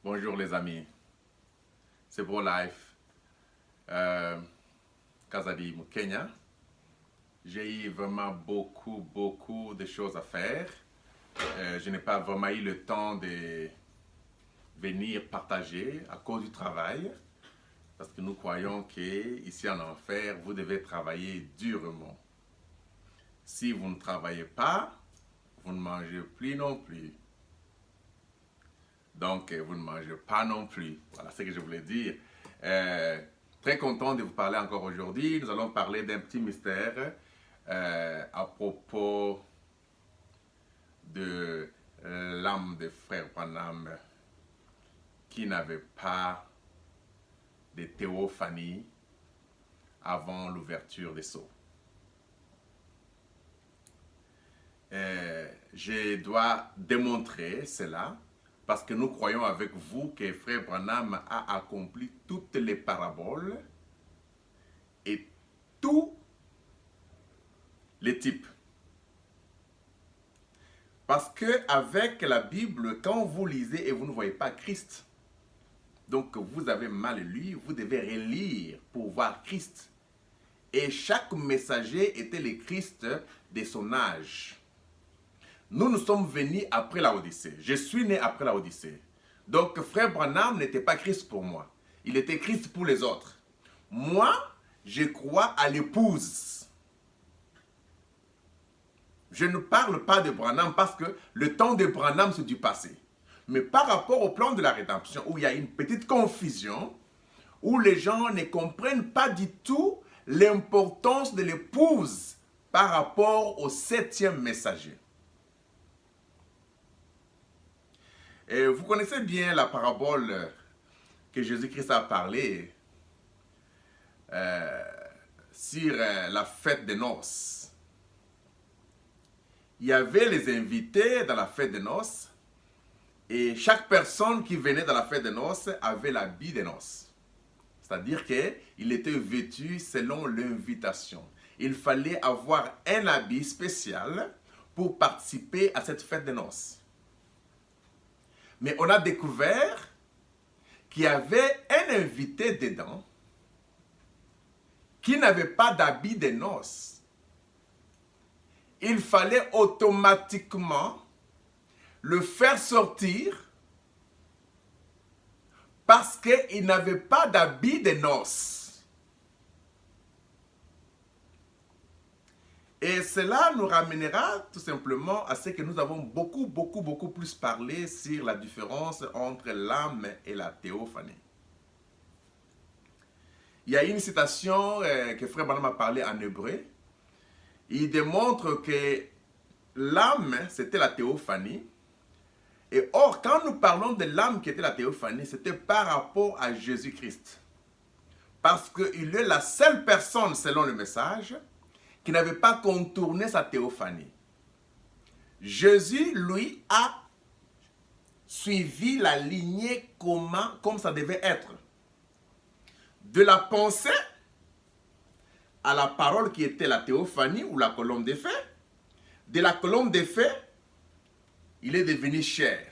Bonjour les amis, c'est Beau Life, Kazadi Kenya. J'ai eu vraiment beaucoup de choses à faire. Je n'ai pas vraiment eu le temps de venir partager à cause du travail. Parce que nous croyons qu'ici en enfer, vous devez travailler durement. Si vous ne travaillez pas, vous ne mangez plus non plus. Donc, vous ne mangez pas non plus. Voilà ce que je voulais dire. Très content de vous parler encore aujourd'hui. Nous allons parler d'un petit mystère à propos de l'âme de frère Branham qui n'avait pas de théophanie avant l'ouverture des sceaux. Je dois démontrer cela parce que nous croyons avec vous que frère Branham a accompli toutes les paraboles et tous les types. Parce que avec la Bible, quand vous lisez et vous ne voyez pas Christ, donc vous avez mal lu, vous devez relire pour voir Christ. Et chaque messager était le Christ de son âge. Nous sommes venus après la Odyssée. Je suis né après la Odyssée. Donc frère Branham n'était pas Christ pour moi. Il était Christ pour les autres. Moi, je crois à l'épouse. Je ne parle pas de Branham parce que le temps de Branham c'est du passé. Mais par rapport au plan de la rédemption, où il y a une petite confusion, où les gens ne comprennent pas du tout l'importance de l'épouse par rapport au 7e messager. Et vous connaissez bien la parabole que Jésus-Christ a parlé sur la fête des noces. Il y avait les invités dans la fête des noces et chaque personne qui venait dans la fête des noces avait l'habit des noces. C'est-à-dire qu'il était vêtu selon l'invitation. Il fallait avoir un habit spécial pour participer à cette fête des noces. Mais on a découvert qu'il y avait un invité dedans qui n'avait pas d'habit de noces. Il fallait automatiquement le faire sortir parce qu'il n'avait pas d'habit de noces. Et cela nous ramènera tout simplement à ce que nous avons beaucoup plus parlé sur la différence entre l'âme et la théophanie. Il y a une citation que frère Branham a parlé en hébreu. Il démontre que l'âme, c'était la théophanie. Et or, quand nous parlons de l'âme qui était la théophanie, c'était par rapport à Jésus-Christ. Parce qu'il est la seule personne, selon le message, qui n'avait pas contourné sa théophanie. Jésus, lui, a suivi la lignée comme ça devait être. De la pensée à la parole qui était la théophanie ou la colombe des faits. De la colombe des faits, il est devenu chair.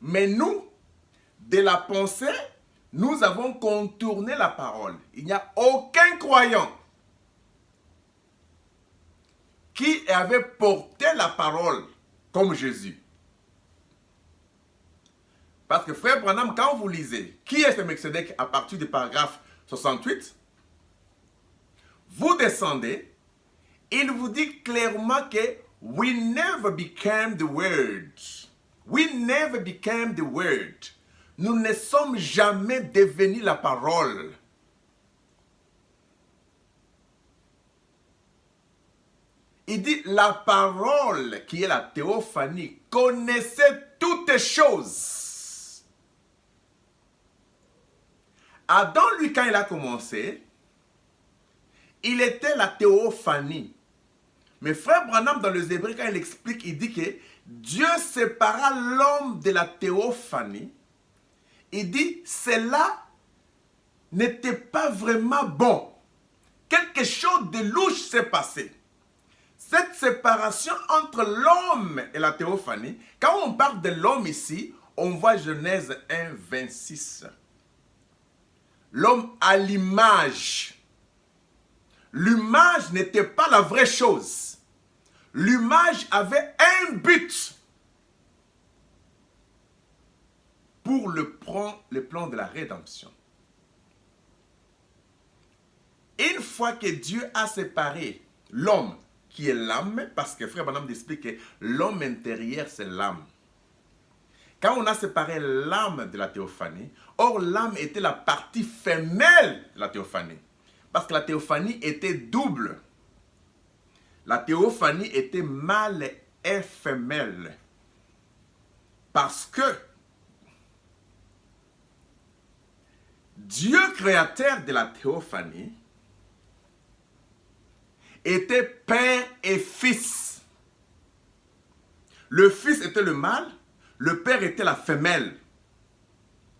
Mais nous, de la pensée, nous avons contourné la parole. Il n'y a aucun croyant qui avait porté la parole comme Jésus. Parce que frère Branham, quand vous lisez qui est ce Melchisedec à partir du paragraphe 68, vous descendez, il vous dit clairement que we never became the word. We never became the word. Nous ne sommes jamais devenus la parole. Il dit la parole qui est la théophanie connaissait toutes choses. Adam, lui, quand il a commencé, il était la théophanie. Mais frère Branham, dans les Hébreux, quand il explique, il dit que Dieu sépara l'homme de la théophanie. Il dit, cela n'était pas vraiment bon. Quelque chose de louche s'est passé. Cette séparation entre l'homme et la théophanie, quand on parle de l'homme ici, on voit Genèse 1, 26. L'homme a l'image. L'image n'était pas la vraie chose. L'image avait un but pour le plan de la rédemption. Une fois que Dieu a séparé l'homme qui est l'âme, parce que Frère Branham explique que l'homme intérieur c'est l'âme. Quand on a séparé l'âme de la théophanie, or l'âme était la partie femelle de la théophanie. Parce que la théophanie était double. La théophanie était mâle et femelle. Parce que Dieu créateur de la théophanie était père et fils. Le fils était le mâle, le père était la femelle.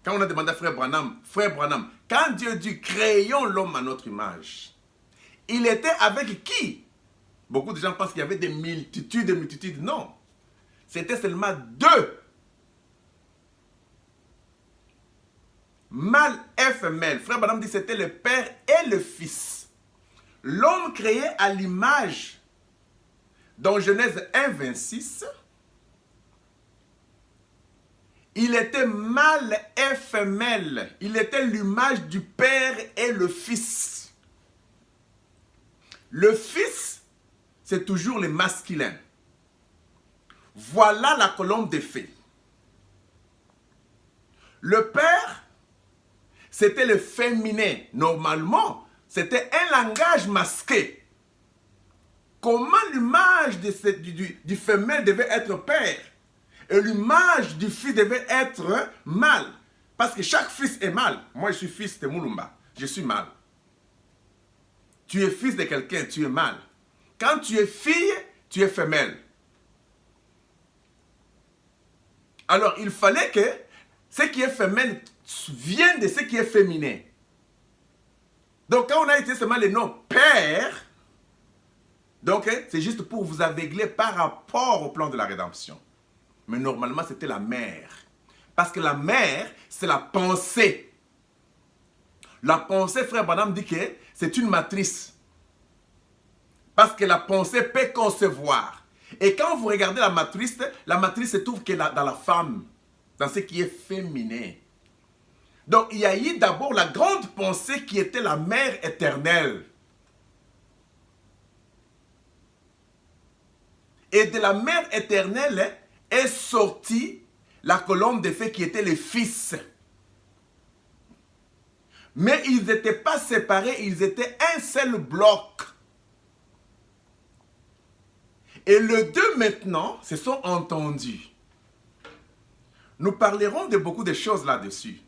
Quand on a demandé à Frère Branham, quand Dieu dit créons l'homme à notre image, il était avec qui? Beaucoup de gens pensent qu'il y avait des multitudes, non. C'était seulement deux. Mâle et femelle. Frère Branham dit que c'était le père et le fils. L'homme créé à l'image, dans Genèse 1, 26, il était mâle et femelle. Il était l'image du père et le fils. Le fils, c'est toujours le masculin. Voilà la colombe des fées. Le père, c'était le féminin. Normalement, c'était un langage masqué. Comment l'image du femelle devait être père et l'image du fils devait être mâle? Parce que chaque fils est mâle. Moi, je suis fils de Mulumba. Je suis mâle. Tu es fils de quelqu'un, tu es mâle. Quand tu es fille, tu es femelle. Alors, il fallait que ce qui est femelle vienne de ce qui est féminin. Donc, quand on a utilisé seulement le nom père, donc c'est juste pour vous aveugler par rapport au plan de la rédemption. Mais normalement, c'était la mère. Parce que la mère, c'est la pensée. La pensée, Frère Branham dit que c'est une matrice. Parce que la pensée peut concevoir. Et quand vous regardez la matrice se trouve que dans la femme, dans ce qui est féminin. Donc, il y a eu d'abord la grande pensée qui était la mère éternelle. Et de la mère éternelle est sortie la colombe de feu qui était le fils. Mais ils n'étaient pas séparés, ils étaient un seul bloc. Et les deux maintenant se sont entendus. Nous parlerons de beaucoup de choses là-dessus.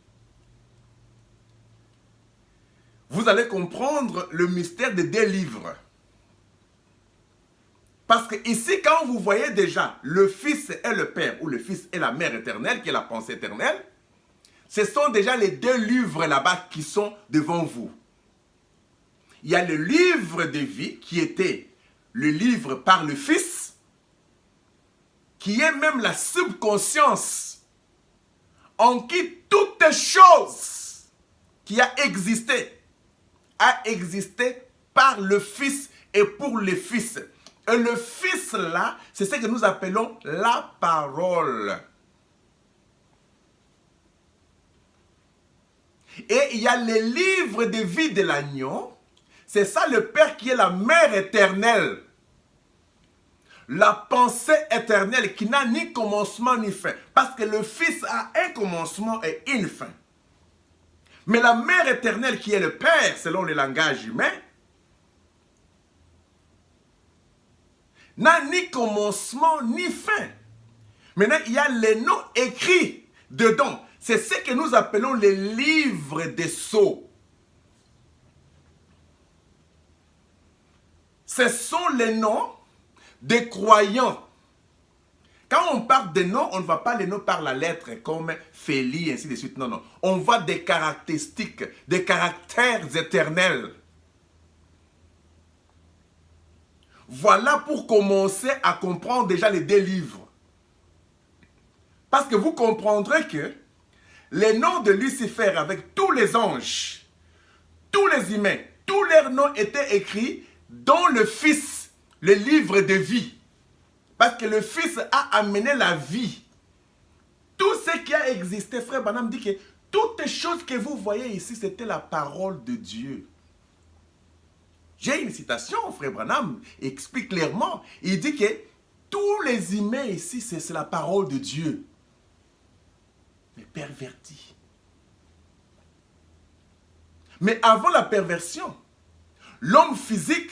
Vous allez comprendre le mystère des deux livres. Parce que ici, quand vous voyez déjà le Fils et le Père, ou le Fils et la Mère éternelle, qui est la pensée éternelle, ce sont déjà les deux livres là-bas qui sont devant vous. Il y a le livre de vie, qui était le livre par le Fils, qui est même la subconscience, en qui toute chose qui a existé par le Fils et pour le Fils. Et le Fils là, c'est ce que nous appelons la parole. Et il y a les livres de vie de l'agneau. C'est ça le Père qui est la mère éternelle. La pensée éternelle qui n'a ni commencement ni fin. Parce que le Fils a un commencement et une fin. Mais la mère éternelle qui est le Père, selon le langage humain, n'a ni commencement ni fin. Maintenant, il y a les noms écrits dedans. C'est ce que nous appelons les livres des sceaux. Ce sont les noms des croyants. Quand on parle des noms, on ne va pas les noms par la lettre comme Félie, ainsi de suite. Non, non. On voit des caractéristiques, des caractères éternels. Voilà pour commencer à comprendre déjà les deux livres. Parce que vous comprendrez que les noms de Lucifer avec tous les anges, tous les humains, tous leurs noms étaient écrits dans le Fils, le livre de vie. Parce que le Fils a amené la vie. Tout ce qui a existé, frère Branham dit que toutes les choses que vous voyez ici, c'était la parole de Dieu. J'ai une citation, frère Branham, il explique clairement. Il dit que tous les humains ici, c'est la parole de Dieu. Mais perverti. Mais avant la perversion, l'homme physique,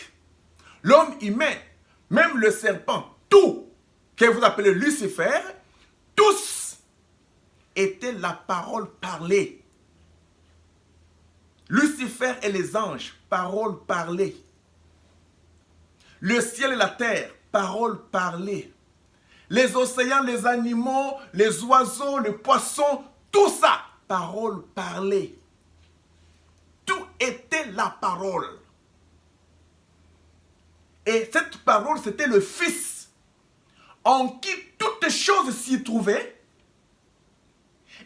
l'homme humain, même le serpent, tout que vous appelez Lucifer, tous étaient la parole parlée. Lucifer et les anges, parole parlée. Le ciel et la terre, parole parlée. Les océans, les animaux, les oiseaux, les poissons, tout ça, parole parlée. Tout était la parole. Et cette parole, c'était le Fils, en qui toutes choses s'y trouvaient.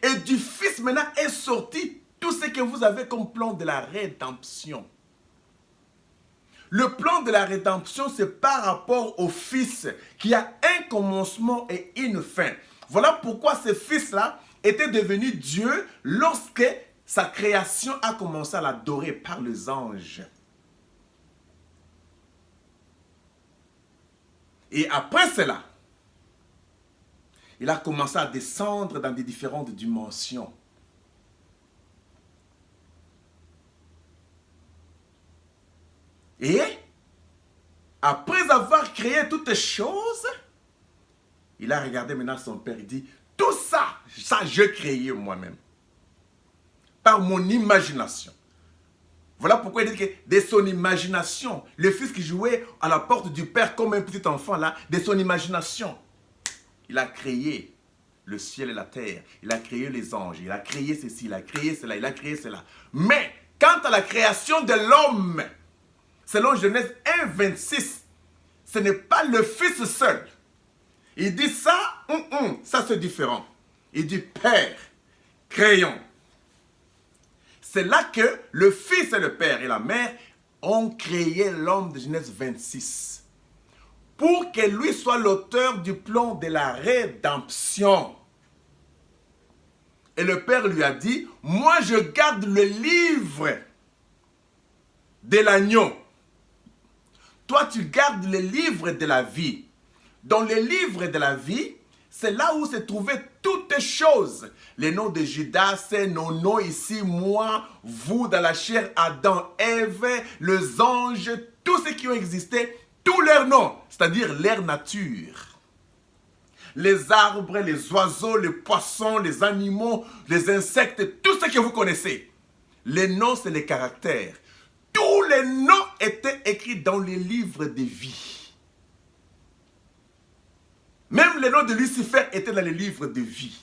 Et du Fils, maintenant, est sorti tout ce que vous avez comme plan de la rédemption. Le plan de la rédemption, c'est par rapport au Fils qui a un commencement et une fin. Voilà pourquoi ce Fils-là était devenu Dieu lorsque sa création a commencé à l'adorer par les anges. Et après cela, il a commencé à descendre dans des différentes dimensions. Et après avoir créé toutes choses, il a regardé maintenant son père, il dit, tout ça, je créé moi-même. Par mon imagination. Voilà pourquoi il dit que de son imagination, le fils qui jouait à la porte du père comme un petit enfant là, de son imagination, il a créé le ciel et la terre, il a créé les anges, il a créé ceci, il a créé cela, il a créé cela. Mais quant à la création de l'homme, selon Genèse 1, 26, ce n'est pas le fils seul. Il dit ça, ça c'est différent. Il dit Père, créons. C'est là que le fils et le père et la mère ont créé l'homme de Genèse 26. Pour que lui soit l'auteur du plan de la rédemption. Et le père lui a dit, moi je garde le livre de l'agneau. Toi tu gardes le livre de la vie. Dans le livre de la vie, c'est là où se trouvaient toutes les choses. Les noms de Judas, c'est nos noms ici, moi, vous, dans la chair, Adam, Ève, les anges, tous ceux qui ont existé, tous leurs noms, c'est-à-dire leur nature. Les arbres, les oiseaux, les poissons, les animaux, les insectes, tout ce que vous connaissez. Les noms, c'est les caractères. Tous les noms étaient écrits dans les livres de vie. Même les noms de Lucifer étaient dans les livres de vie.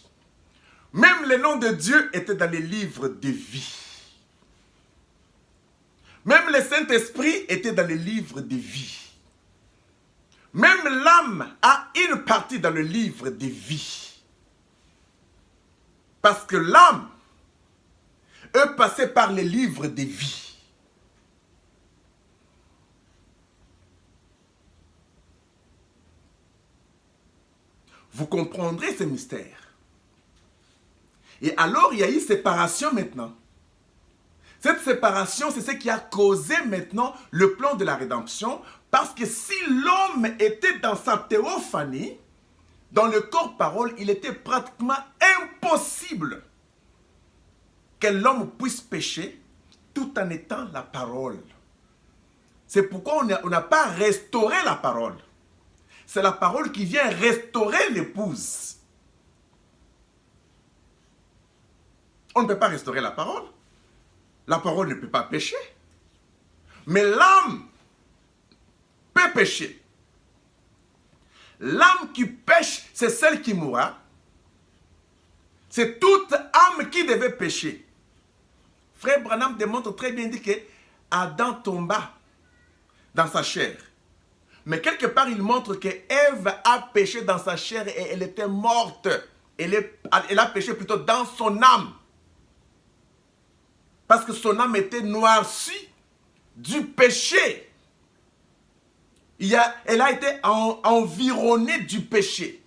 Même les noms de Dieu étaient dans les livres de vie. Même le Saint-Esprit était dans les livres de vie. Même l'âme a une partie dans le livre de vie. Parce que l'âme est passée par les livres de vie. Vous comprendrez ce mystère. Et alors, il y a eu séparation maintenant. Cette séparation, c'est ce qui a causé maintenant le plan de la rédemption. Parce que si l'homme était dans sa théophanie, dans le corps-parole, il était pratiquement impossible que l'homme puisse pécher tout en étant la parole. C'est pourquoi on n'a pas restauré la parole. C'est la parole qui vient restaurer l'épouse. On ne peut pas restaurer la parole. La parole ne peut pas pécher. Mais l'âme peut pécher. L'âme qui pêche, c'est celle qui mourra. C'est toute âme qui devait pécher. Frère Branham démontre très bien dit que Adam tomba dans sa chair. Mais quelque part, il montre que Ève a péché dans sa chair et elle était morte elle a péché plutôt dans son âme. Parce que son âme était noircie du péché. Elle a été environnée du péché.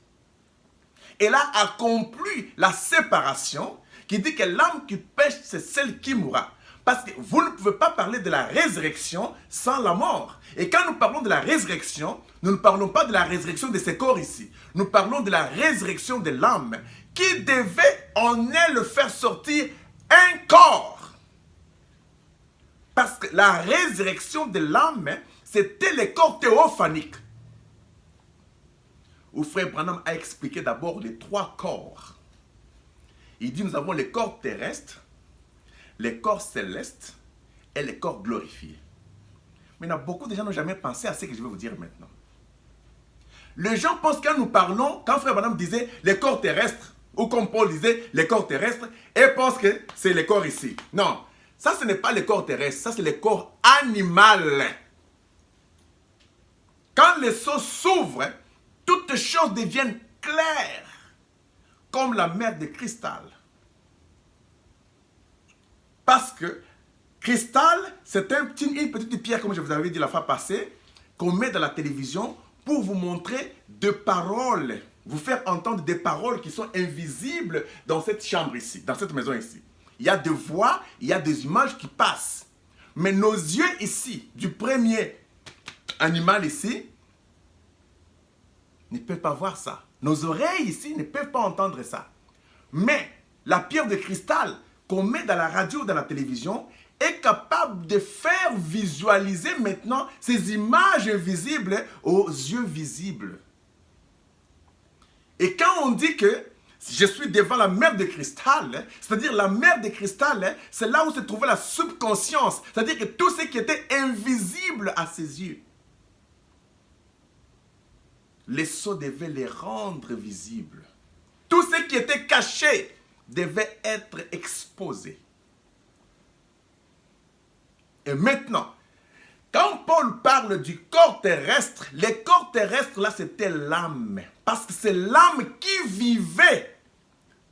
Elle a accompli la séparation qui dit que l'âme qui pêche, c'est celle qui mourra. Parce que vous ne pouvez pas parler de la résurrection sans la mort. Et quand nous parlons de la résurrection, nous ne parlons pas de la résurrection de ces corps ici. Nous parlons de la résurrection de l'âme qui devait en elle faire sortir un corps. Parce que la résurrection de l'âme, c'était le corps théophanique. Où Frère Branham a expliqué d'abord les 3 corps. Il dit nous avons les corps terrestres, les corps célestes et les corps glorifiés. Maintenant, beaucoup de gens n'ont jamais pensé à ce que je vais vous dire maintenant. Les gens pensent quand nous parlons, quand Frère Branham disait les corps terrestres, ou comme Paul disait les corps terrestres, et pensent que c'est les corps ici. Non, ça ce n'est pas les corps terrestres, ça c'est les corps animaux. Quand les seaux s'ouvrent, toutes choses deviennent claires, comme la mer de cristal. Parce que cristal, c'est une petite pierre, comme je vous avais dit la fois passée, qu'on met dans la télévision pour vous montrer des paroles, vous faire entendre des paroles qui sont invisibles dans cette chambre ici, dans cette maison ici. Il y a des voix, il y a des images qui passent. Mais nos yeux ici, du premier animal ici, ne peuvent pas voir ça. Nos oreilles ici ne peuvent pas entendre ça. Mais la pierre de cristal qu'on met dans la radio ou dans la télévision est capable de faire visualiser maintenant ces images invisibles aux yeux visibles. Et quand on dit que je suis devant la mer de cristal, c'est-à-dire la mer de cristal, c'est là où se trouvait la subconscience, c'est-à-dire que tout ce qui était invisible à ses yeux, les sceaux devaient les rendre visibles. Tout ce qui était caché devait être exposé. Et maintenant, quand Paul parle du corps terrestre, le corps terrestre là c'était l'âme. Parce que c'est l'âme qui vivait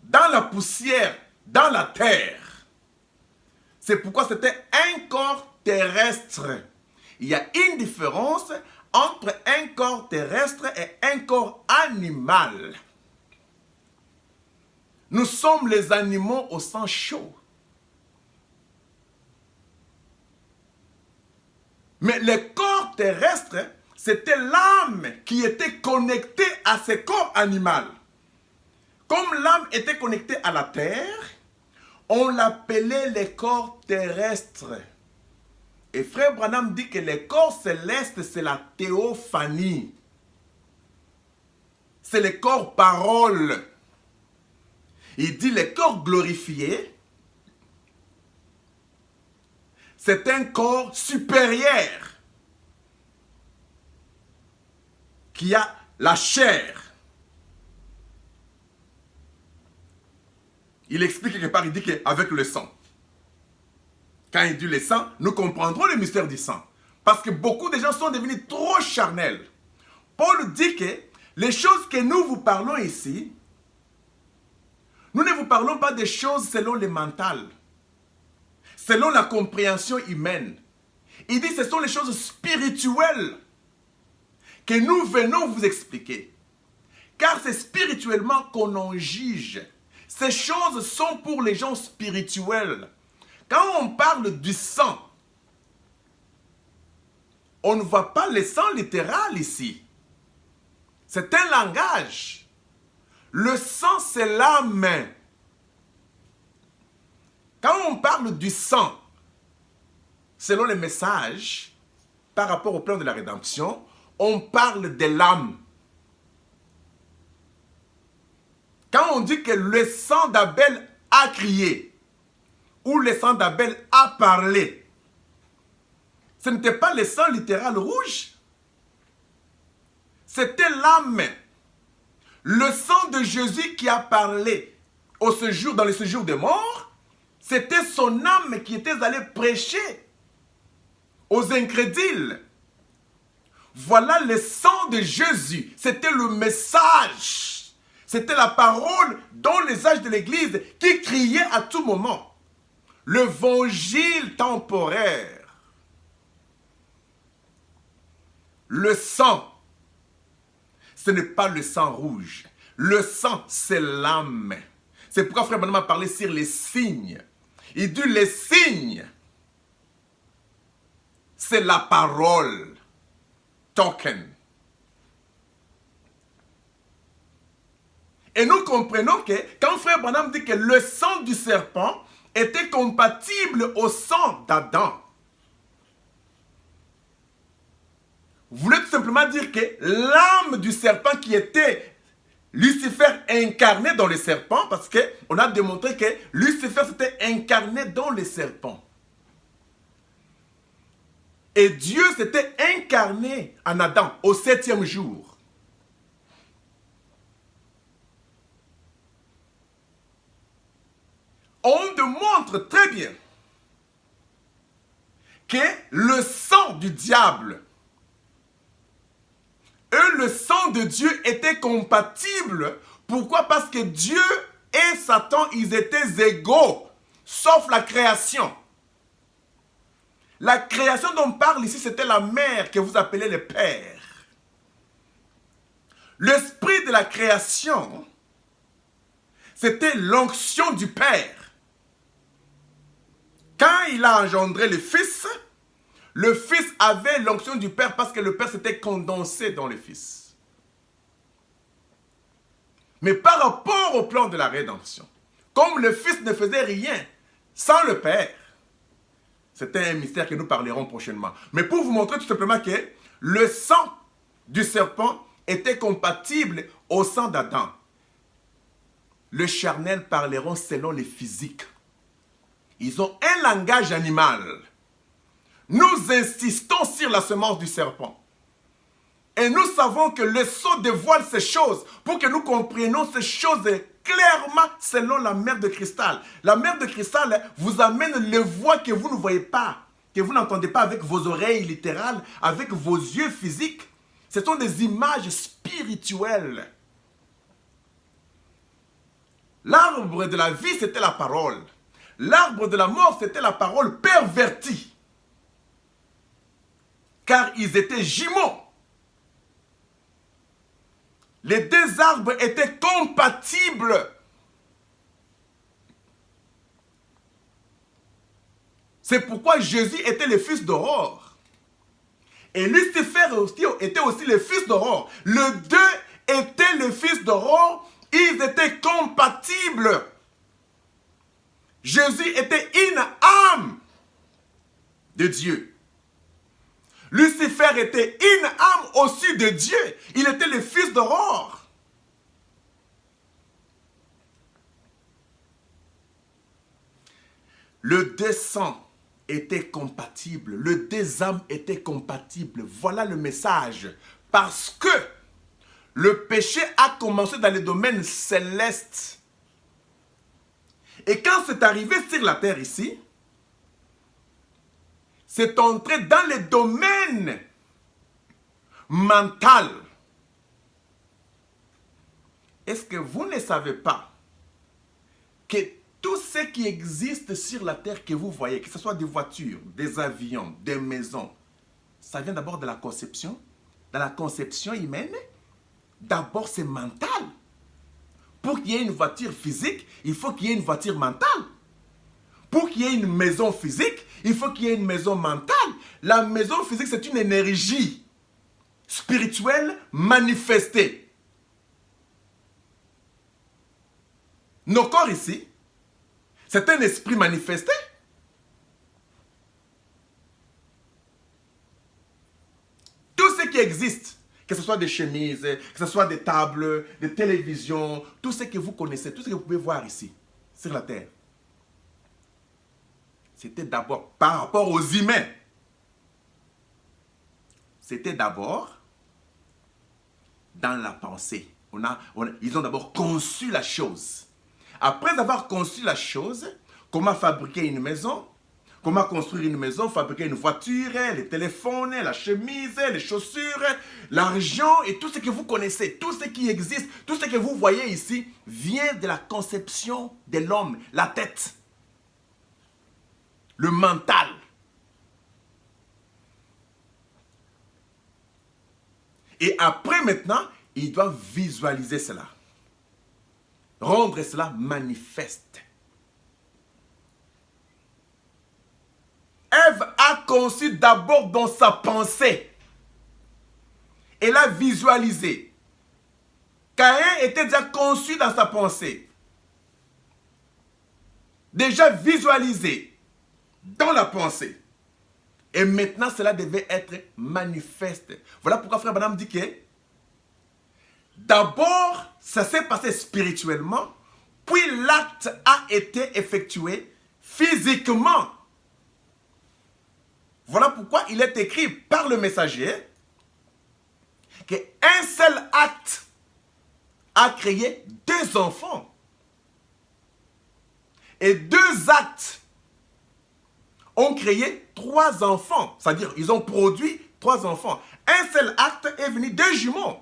dans la poussière, dans la terre. C'est pourquoi c'était un corps terrestre. Il y a une différence entre un corps terrestre et un corps animal. Nous sommes les animaux au sang chaud. Mais le corps terrestre, c'était l'âme qui était connectée à ce corps animal. Comme l'âme était connectée à la terre, on l'appelait les corps terrestres. Et Frère Branham dit que les corps célestes, c'est la théophanie. C'est les corps paroles. Il dit les corps glorifiés, c'est un corps supérieur qui a la chair. Il explique quelque part, il dit qu'avec le sang. Quand il dit le sang, nous comprendrons le mystère du sang. Parce que beaucoup de gens sont devenus trop charnels. Paul dit que les choses que nous vous parlons ici, nous ne vous parlons pas des choses selon le mental, selon la compréhension humaine. Il dit que ce sont les choses spirituelles que nous venons vous expliquer. Car c'est spirituellement qu'on en juge. Ces choses sont pour les gens spirituels. Quand on parle du sang, on ne voit pas le sang littéral ici. C'est un langage. Le sang, c'est l'âme. Quand on parle du sang, selon le message, par rapport au plan de la rédemption, on parle de l'âme. Quand on dit que le sang d'Abel a crié, ou le sang d'Abel a parlé, ce n'était pas le sang littéral rouge. C'était l'âme. Le sang de Jésus qui a parlé dans le séjour des morts, c'était son âme qui était allée prêcher aux incrédules. Voilà le sang de Jésus. C'était le message. C'était la parole dans les âges de l'Église qui criait à tout moment. L'évangile temporaire. Le sang, ce n'est pas le sang rouge. Le sang, c'est l'âme. C'est pourquoi Frère Branham a parlé sur les signes. Il dit les signes, c'est la parole. Token. Et nous comprenons que quand Frère Branham dit que le sang du serpent était compatible au sang d'Adam, vous voulez tout simplement dire que l'âme du serpent qui était Lucifer incarné dans le serpent, parce qu'on a démontré que Lucifer s'était incarné dans le serpent. Et Dieu s'était incarné en Adam au 7e jour. On démontre très bien que le sang du diable et le sang de Dieu étaient compatibles. Pourquoi? Parce que Dieu et Satan, ils étaient égaux, sauf la création. La création dont on parle ici, c'était la mère que vous appelez le père. L'esprit de la création, c'était l'onction du père. Quand il a engendré le fils avait l'onction du père parce que le père s'était condensé dans le fils. Mais par rapport au plan de la rédemption, comme le fils ne faisait rien sans le père, c'était un mystère que nous parlerons prochainement. Mais pour vous montrer tout simplement que le sang du serpent était compatible au sang d'Adam. Les charnels parleront selon les physiques. Ils ont un langage animal. Nous insistons sur la semence du serpent. Et nous savons que le sceau dévoile ces choses pour que nous comprenions ces choses clairement selon la mer de cristal. La mer de cristal vous amène les voix que vous ne voyez pas, que vous n'entendez pas avec vos oreilles littérales, avec vos yeux physiques. Ce sont des images spirituelles. L'arbre de la vie, c'était la parole. L'arbre de la mort, c'était la parole pervertie. Car ils étaient jumeaux. Les deux arbres étaient compatibles. C'est pourquoi Jésus était le fils d'Aurore. Et Lucifer était aussi le fils d'Aurore. Les deux étaient le fils d'Aurore. Ils étaient compatibles. Jésus était une âme de Dieu. Lucifer était une âme au-dessus de Dieu. Il était le fils d'Aurore. Le deux sang était compatible. Le deux âmes étaient compatibles. Voilà le message. Parce que le péché a commencé dans les domaines célestes. Et quand c'est arrivé sur la terre ici, c'est entré dans les domaines mentaux. Est-ce que vous ne savez pas que tout ce qui existe sur la terre que vous voyez, que ce soit des voitures, des avions, des maisons, ça vient d'abord de la conception. Dans la conception humaine, d'abord c'est mental. Pour qu'il y ait une voiture physique, il faut qu'il y ait une voiture mentale. Pour qu'il y ait une maison physique, il faut qu'il y ait une maison mentale. La maison physique, c'est une énergie spirituelle manifestée. Nos corps ici, c'est un esprit manifesté. Tout ce qui existe, que ce soit des chemises, que ce soit des tables, des télévisions, tout ce que vous connaissez, tout ce que vous pouvez voir ici, sur la terre, c'était d'abord par rapport aux humains. C'était d'abord dans la pensée. Ils ont d'abord conçu la chose. Après avoir conçu la chose, comment fabriquer une maison, comment construire une maison, fabriquer une voiture, les téléphones, la chemise, les chaussures, l'argent et tout ce que vous connaissez, tout ce qui existe, tout ce que vous voyez ici vient de la conception de l'homme, la tête, le mental. Et après maintenant, il doit visualiser cela, rendre cela manifeste. Ève a conçu d'abord dans sa pensée. Elle a visualisé. Caïn était déjà conçu dans sa pensée. Déjà visualisé dans la pensée. Et maintenant, cela devait être manifeste. Voilà pourquoi Frère Branham dit que d'abord, ça s'est passé spirituellement, puis l'acte a été effectué physiquement. Voilà pourquoi il est écrit par le messager qu'un seul acte a créé 2 enfants. Et 2 actes ont créé 3 enfants. C'est-à-dire, ils ont produit 3 enfants. Un seul acte est venu 2 jumeaux.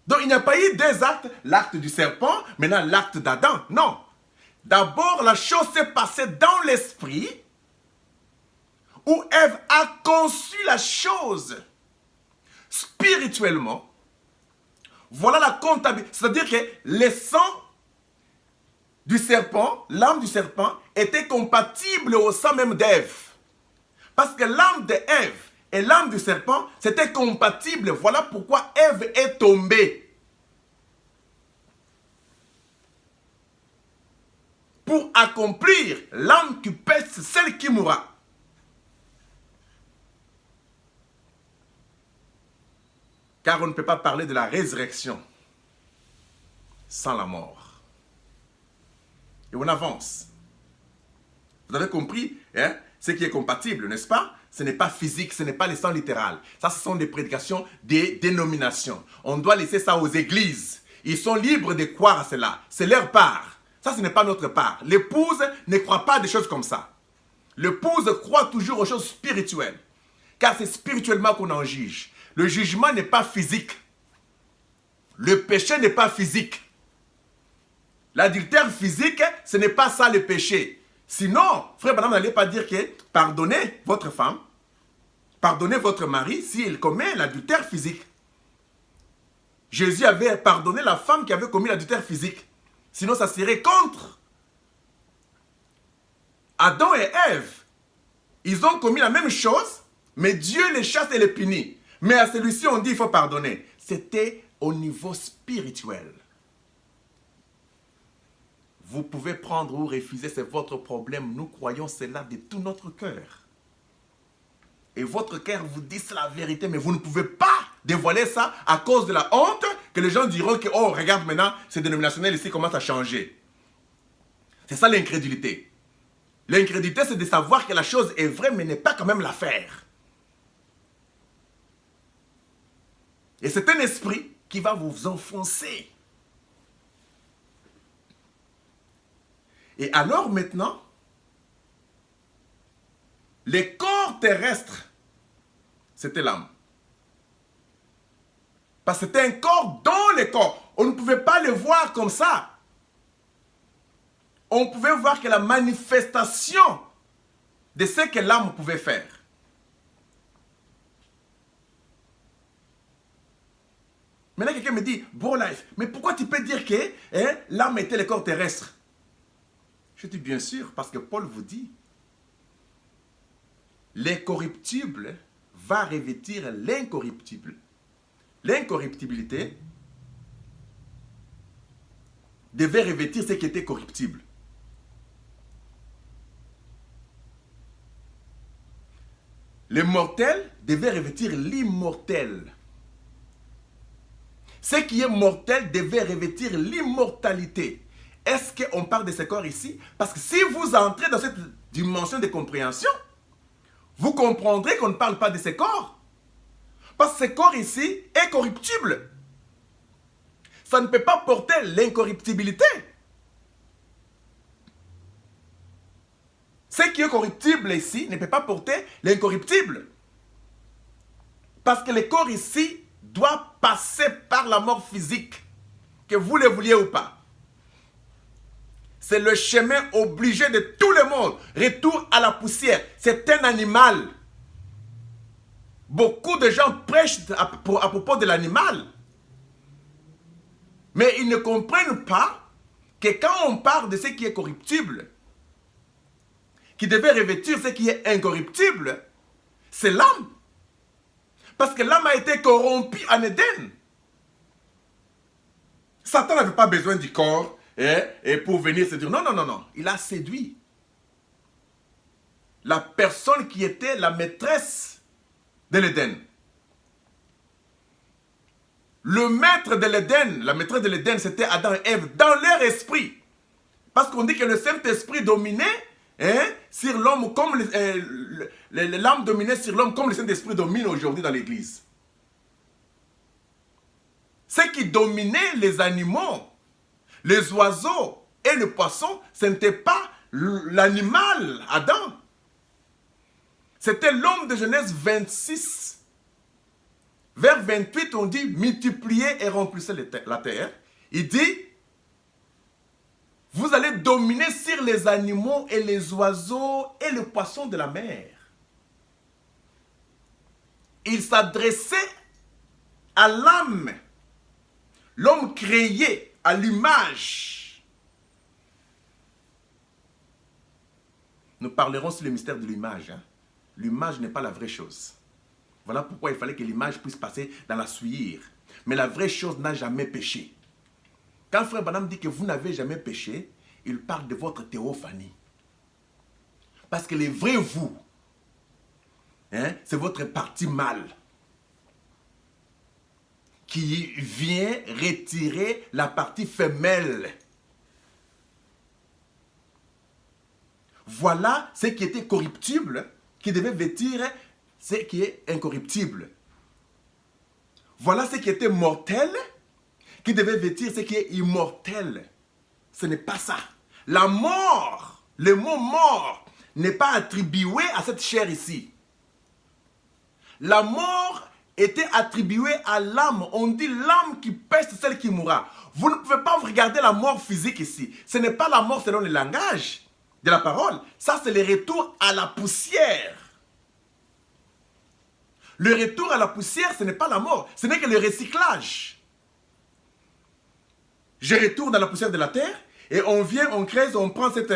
Donc, il n'y a pas eu 2 actes, l'acte du serpent, maintenant l'acte d'Adam. Non. D'abord, la chose s'est passée dans l'esprit, où Ève a conçu la chose spirituellement. Voilà la comptabilité. C'est-à-dire que le sang du serpent, l'âme du serpent, était compatible au sang même d'Ève. Parce que l'âme d'Ève et l'âme du serpent, c'était compatible. Voilà pourquoi Ève est tombée. Pour accomplir l'âme qui pèse, celle qui mourra. Car on ne peut pas parler de la résurrection sans la mort. Et on avance. Vous avez compris hein, ce qui est compatible, n'est-ce pas? Ce n'est pas physique, ce n'est pas le sang littéral. Ça, ce sont des prédications des dénominations. On doit laisser ça aux églises. Ils sont libres de croire à cela. C'est leur part. Ça, ce n'est pas notre part. L'épouse ne croit pas à des choses comme ça. L'épouse croit toujours aux choses spirituelles. Car c'est spirituellement qu'on en juge. Le jugement n'est pas physique. Le péché n'est pas physique. L'adultère physique, ce n'est pas ça le péché. Sinon, Frère Branham n'allait pas dire que pardonnez votre femme, pardonnez votre mari s'il commet l'adultère physique. Jésus avait pardonné la femme qui avait commis l'adultère physique. Sinon, ça serait contre Adam et Ève. Ils ont commis la même chose, mais Dieu les chasse et les punit. Mais à celui-ci, on dit qu'il faut pardonner. C'était au niveau spirituel. Vous pouvez prendre ou refuser, c'est votre problème. Nous croyons cela de tout notre cœur. Et votre cœur vous dit la vérité, mais vous ne pouvez pas dévoiler ça à cause de la honte que les gens diront que, oh, regarde maintenant, ces dénominationnels ici commencent à changer. C'est ça l'incrédulité. L'incrédulité, c'est de savoir que la chose est vraie, mais n'est pas quand même la faire. Et c'est un esprit qui va vous enfoncer. Et alors maintenant, les corps terrestres, c'était l'âme. Parce que c'était un corps dans le corps. On ne pouvait pas le voir comme ça. On pouvait voir que la manifestation de ce que l'âme pouvait faire. Maintenant, quelqu'un me dit, Bro Life, mais pourquoi tu peux dire que l'âme était le corps terrestre? Je dis bien sûr, parce que Paul vous dit, l'incorruptible va revêtir l'incorruptible. L'incorruptibilité devait revêtir ce qui était corruptible. Le mortel devait revêtir l'immortel. Ce qui est mortel devait revêtir l'immortalité. Est-ce qu'on parle de ce corps ici? Parce que si vous entrez dans cette dimension de compréhension, vous comprendrez qu'on ne parle pas de ce corps. Parce que ce corps ici est corruptible. Ça ne peut pas porter l'incorruptibilité. Ce qui est corruptible ici ne peut pas porter l'incorruptible. Parce que le corps ici doit passer par la mort physique, que vous le vouliez ou pas. C'est le chemin obligé de tout le monde. Retour à la poussière. C'est un animal. Beaucoup de gens prêchent à propos de l'animal. Mais ils ne comprennent pas que quand on parle de ce qui est corruptible, qui devait revêtir ce qui est incorruptible, c'est l'âme. Parce que l'âme a été corrompue en Éden. Satan n'avait pas besoin du corps et pour venir se dire non, non, non, non. Il a séduit la personne qui était la maîtresse de l'Éden. Le maître de l'Éden, la maîtresse de l'Éden, c'était Adam et Ève dans leur esprit. Parce qu'on dit que le Saint-Esprit dominait sur l'homme comme l'âme dominait sur l'homme comme le Saint-Esprit domine aujourd'hui dans l'Église. Ce qui dominait les animaux, les oiseaux et le poisson, ce n'était pas l'animal, Adam. C'était l'homme de Genèse 26. Vers 28, on dit, multipliez et remplissez la terre. Il dit, vous allez dominer sur les animaux et les oiseaux et le poisson de la mer. Il s'adressait à l'âme. L'homme créé à l'image. Nous parlerons sur le mystère de l'image. L'image n'est pas la vraie chose. Voilà pourquoi il fallait que l'image puisse passer dans la souillure. Mais la vraie chose n'a jamais péché. Quand Frère Branham dit que vous n'avez jamais péché, il parle de votre théophanie. Parce que le vrai vous, c'est votre partie mâle qui vient retirer la partie femelle. Voilà ce qui était corruptible, qui devait vêtir ce qui est incorruptible. Voilà ce qui était mortel, qui devait vêtir ce qui est immortel. Ce n'est pas ça. La mort, le mot mort, n'est pas attribué à cette chair ici. La mort était attribuée à l'âme. On dit l'âme qui pêche, c'est celle qui mourra. Vous ne pouvez pas regarder la mort physique ici. Ce n'est pas la mort selon le langage de la parole. Ça, c'est le retour à la poussière. Le retour à la poussière, ce n'est pas la mort. Ce n'est que le recyclage. Je retourne dans la poussière de la terre et on vient, on creuse, on prend cette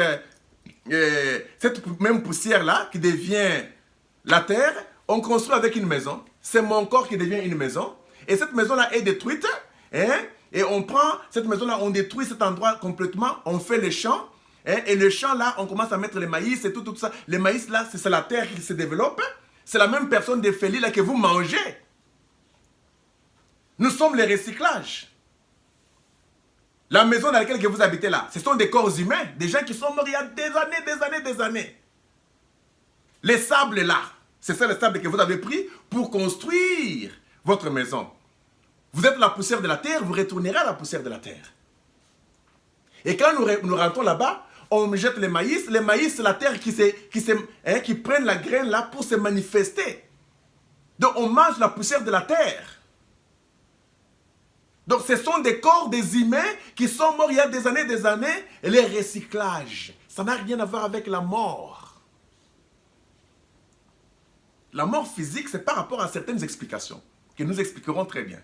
même poussière-là qui devient la terre, on construit avec une maison. C'est mon corps qui devient une maison. Et cette maison-là est détruite. Et on prend cette maison-là, on détruit cet endroit complètement, on fait les champs. Et le champ-là, on commence à mettre les maïs et tout ça. Les maïs-là, c'est la terre qui se développe. C'est la même personne des félix là que vous mangez. Nous sommes les recyclages. La maison dans laquelle vous habitez là, ce sont des corps humains, des gens qui sont morts il y a des années. Les sables là, c'est ça le sable que vous avez pris pour construire votre maison. Vous êtes la poussière de la terre, vous retournerez à la poussière de la terre. Et quand nous rentrons là-bas, on jette les maïs. Les maïs, c'est la terre qui prennent la graine là pour se manifester. Donc on mange la poussière de la terre. Donc ce sont des corps des humains qui sont morts il y a des années, et les recyclages. Ça n'a rien à voir avec la mort. La mort physique, c'est par rapport à certaines explications que nous expliquerons très bien.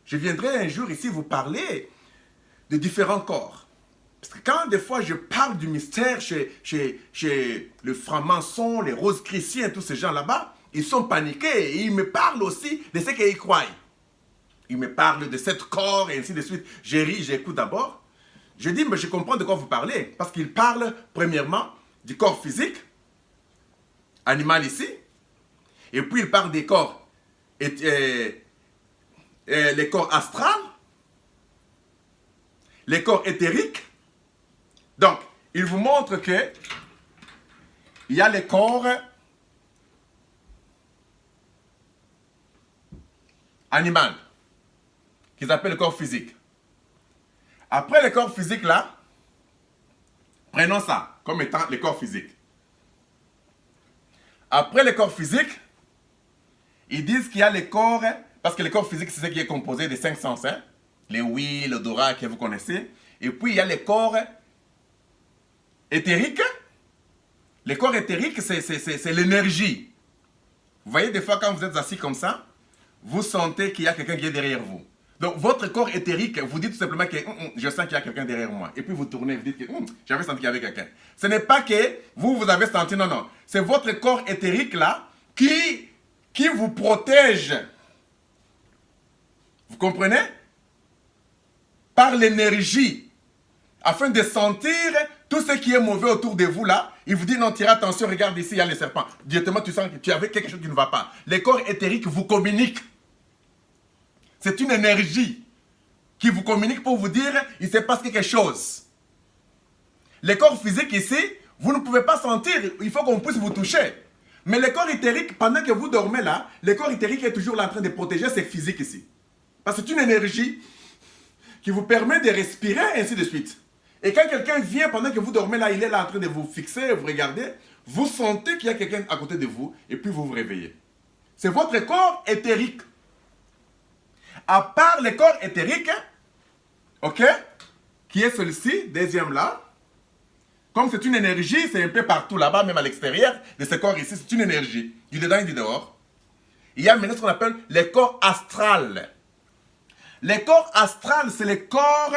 Je viendrai un jour ici vous parler de différents corps. Parce que quand des fois je parle du mystère chez le franc-maçon, les roses-chrétiens, tous ces gens là-bas, ils sont paniqués et ils me parlent aussi de ce qu'ils croient. Ils me parlent de cet corps et ainsi de suite. Je ris, j'écoute d'abord. Je dis, mais je comprends de quoi vous parlez. Parce qu'ils parlent premièrement du corps physique, animal ici. Et puis ils parlent des corps, les corps astrales, les corps éthériques. Donc, ils vous montrent que il y a les corps animaux, qu'ils appellent le corps physique. Après le corps physique là, prenons ça comme étant le corps physique. Après le corps physique, ils disent qu'il y a le corps, parce que le corps physique, c'est ce qui est composé des 5 sens, hein? Les ouïes, l'odorat que vous connaissez. Et puis, il y a le corps éthérique. Le corps éthérique, c'est l'énergie. Vous voyez, des fois, quand vous êtes assis comme ça, vous sentez qu'il y a quelqu'un qui est derrière vous. Donc, votre corps éthérique, vous dites tout simplement que je sens qu'il y a quelqu'un derrière moi. Et puis, vous tournez, vous dites que j'avais senti qu'il y avait quelqu'un. Ce n'est pas que vous avez senti, non, non. C'est votre corps éthérique là qui vous protège. Vous comprenez? Par l'énergie. Afin de sentir tout ce qui est mauvais autour de vous là. Il vous dit non, tire attention, regarde ici, il y a les serpents. Directement, tu sens que tu avais quelque chose qui ne va pas. Les corps éthériques vous communiquent. C'est une énergie qui vous communique pour vous dire il se passe quelque chose. Les corps physiques ici, vous ne pouvez pas sentir, il faut qu'on puisse vous toucher. Mais le corps éthérique, pendant que vous dormez là, le corps éthérique est toujours là en train de protéger ces physiques ici. Parce que c'est une énergie qui vous permet de respirer, ainsi de suite. Et quand quelqu'un vient pendant que vous dormez là, il est là en train de vous fixer, vous regardez, vous sentez qu'il y a quelqu'un à côté de vous, et puis vous vous réveillez. C'est votre corps éthérique. À part le corps éthérique, ok, qui est celui-ci, deuxième là, comme c'est une énergie, c'est un peu partout là-bas, même à l'extérieur de ce corps ici, c'est une énergie, du dedans et du dehors. Il y a maintenant ce qu'on appelle le corps astral. Le corps astral, c'est le corps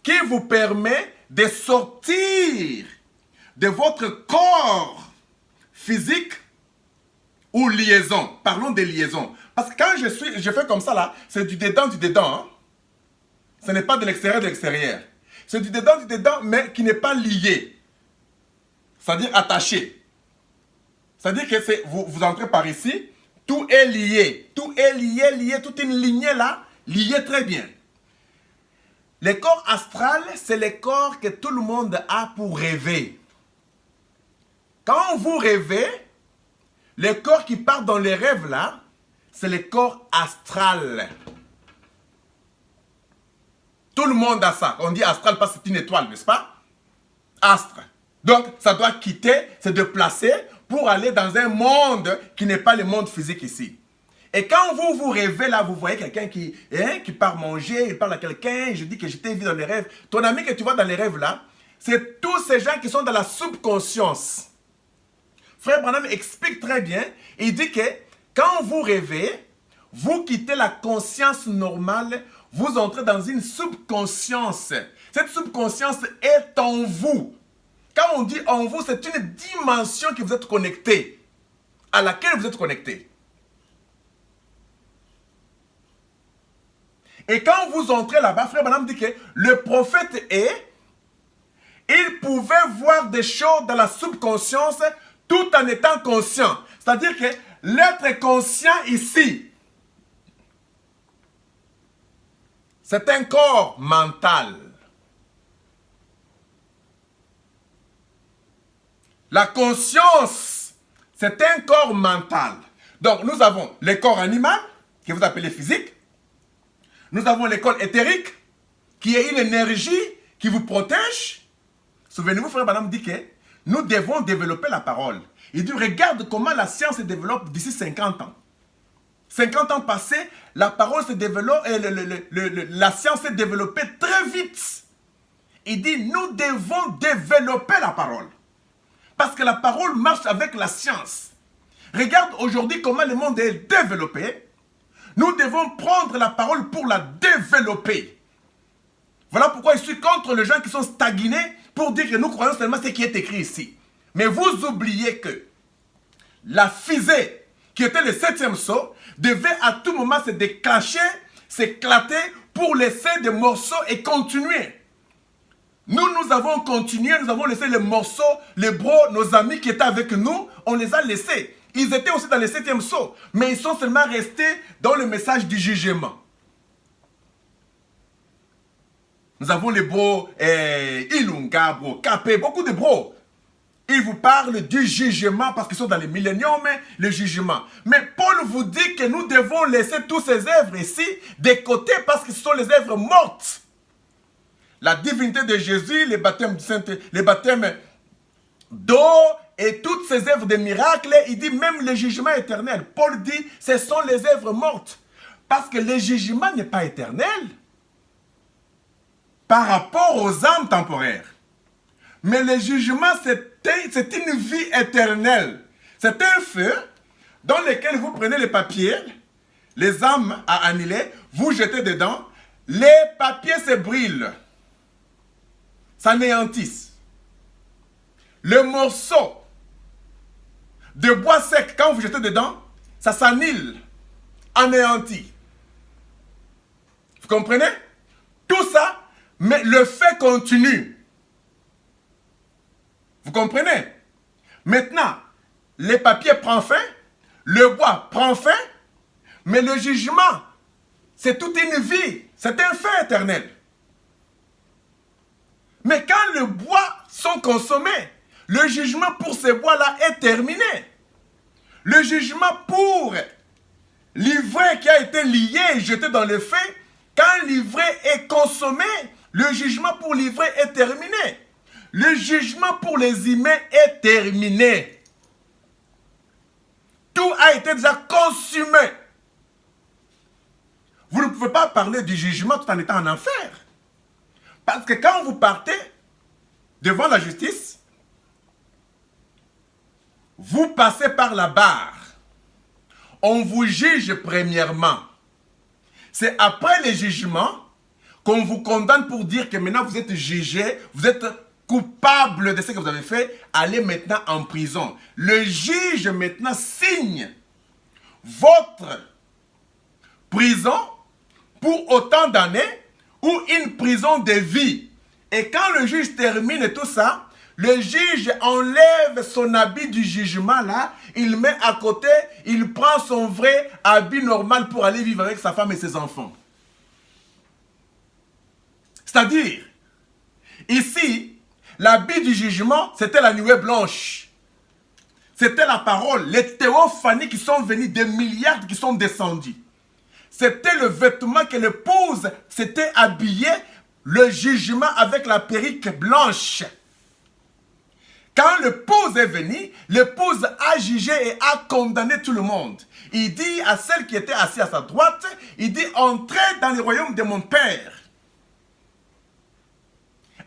qui vous permet de sortir de votre corps physique ou liaison. Parlons des liaisons. Parce que quand je fais comme ça là, c'est du dedans, hein. Ce n'est pas de l'extérieur. C'est du dedans, mais qui n'est pas lié. C'est-à-dire attaché. C'est-à-dire que vous entrez par ici, tout est lié. Tout est lié, toute une lignée là, liée très bien. Le corps astral, c'est le corps que tout le monde a pour rêver. Quand vous rêvez, le corps qui part dans les rêves là, c'est le corps astral. Tout le monde a ça. On dit astral parce que c'est une étoile, n'est-ce pas? Astre. Donc, ça doit quitter, se déplacer pour aller dans un monde qui n'est pas le monde physique ici. Et quand vous rêvez là, vous voyez quelqu'un qui part manger, il parle à quelqu'un, je dis que je t'ai vu dans les rêves. Ton ami que tu vois dans les rêves là, c'est tous ces gens qui sont dans la subconscience. Frère Branham explique très bien, il dit que quand vous rêvez, vous quittez la conscience normale, vous entrez dans une subconscience. Cette subconscience est en vous. Quand on dit en vous, c'est une dimension que vous êtes connecté, à laquelle vous êtes connecté. Et quand vous entrez là-bas, frère Branham dit que le prophète il pouvait voir des choses dans la subconscience tout en étant conscient. C'est-à-dire que l'être conscient ici, c'est un corps mental. La conscience, c'est un corps mental. Donc, nous avons le corps animal, que vous appelez physique. Nous avons le corps éthérique, qui est une énergie qui vous protège. Souvenez-vous, frère Branham dit que nous devons développer la parole. Il dit, regarde comment la science se développe d'ici 50 ans. 50 ans passés, la parole se développe, la science s'est développée très vite. Il dit, nous devons développer la parole. Parce que la parole marche avec la science. Regarde aujourd'hui comment le monde est développé. Nous devons prendre la parole pour la développer. Voilà pourquoi je suis contre les gens qui sont stagnés pour dire que nous croyons seulement ce qui est écrit ici. Mais vous oubliez que la fusée qui était le 7e sceau devait à tout moment se déclencher, s'éclater pour laisser des morceaux et continuer. Nous avons continué, nous avons laissé les morceaux, les bros, nos amis qui étaient avec nous, on les a laissés. Ils étaient aussi dans le 7e sceau, mais ils sont seulement restés dans le message du jugement. Nous avons les bros, Ilunga, bro, Kapé, beaucoup de bros. Ils vous parlent du jugement parce qu'ils sont dans les milléniums, le jugement. Mais Paul vous dit que nous devons laisser tous ces œuvres ici de côté parce que ce sont les œuvres mortes. La divinité de Jésus, les baptêmes d'eau et toutes ces œuvres de miracles, il dit même le jugement éternel. Paul dit, ce sont les œuvres mortes. Parce que le jugement n'est pas éternel par rapport aux âmes temporaires. Mais le jugement, c'est une vie éternelle. C'est un feu dans lequel vous prenez les papiers, les âmes à annihiler, vous jetez dedans, les papiers se brûlent, s'anéantissent. Le morceau de bois sec, quand vous jetez dedans, ça s'annihile, anéantit. Vous comprenez? Tout ça, mais le fait continue. Vous comprenez? Maintenant, les papiers prennent fin, le bois prend fin, mais le jugement, c'est toute une vie, c'est un fait éternel. Mais quand les bois sont consommés, le jugement pour ces bois-là est terminé. Le jugement pour l'ivraie qui a été lié et jeté dans le feu, quand l'ivraie est consommé, le jugement pour l'ivraie est terminé. Le jugement pour les humains est terminé. Tout a été déjà consumé. Vous ne pouvez pas parler du jugement tout en étant en enfer. Parce que quand vous partez devant la justice, vous passez par la barre. On vous juge premièrement. C'est après le jugement qu'on vous condamne pour dire que maintenant vous êtes jugé, vous êtes coupable de ce que vous avez fait, allez maintenant en prison. Le juge maintenant signe votre prison pour autant d'années ou une prison de vie. Et quand le juge termine tout ça, le juge enlève son habit du jugement là, il met à côté, il prend son vrai habit normal pour aller vivre avec sa femme et ses enfants. C'est-à-dire, ici, l'habit du jugement, c'était la nuée blanche. C'était la parole, les théophanies qui sont venues, des milliards qui sont descendus. C'était le vêtement que l'épouse s'était habillée, le jugement avec la perruque blanche. Quand l'épouse est venue, l'épouse a jugé et a condamné tout le monde. Il dit à celle qui était assise à sa droite, il dit, entrez dans le royaume de mon Père.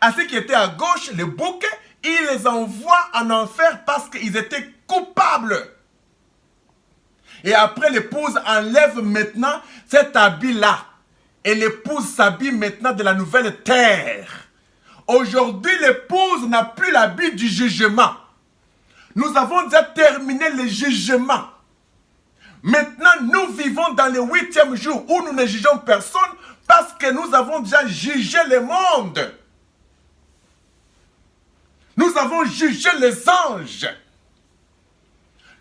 À ceux qui étaient à gauche, le bouc, il les envoie en enfer parce qu'ils étaient coupables. Et après, l'épouse enlève maintenant cet habit-là. Et l'épouse s'habille maintenant de la nouvelle terre. Aujourd'hui, l'épouse n'a plus l'habit du jugement. Nous avons déjà terminé le jugement. Maintenant, nous vivons dans le 8e jour où nous ne jugeons personne parce que nous avons déjà jugé le monde. Nous avons jugé les anges.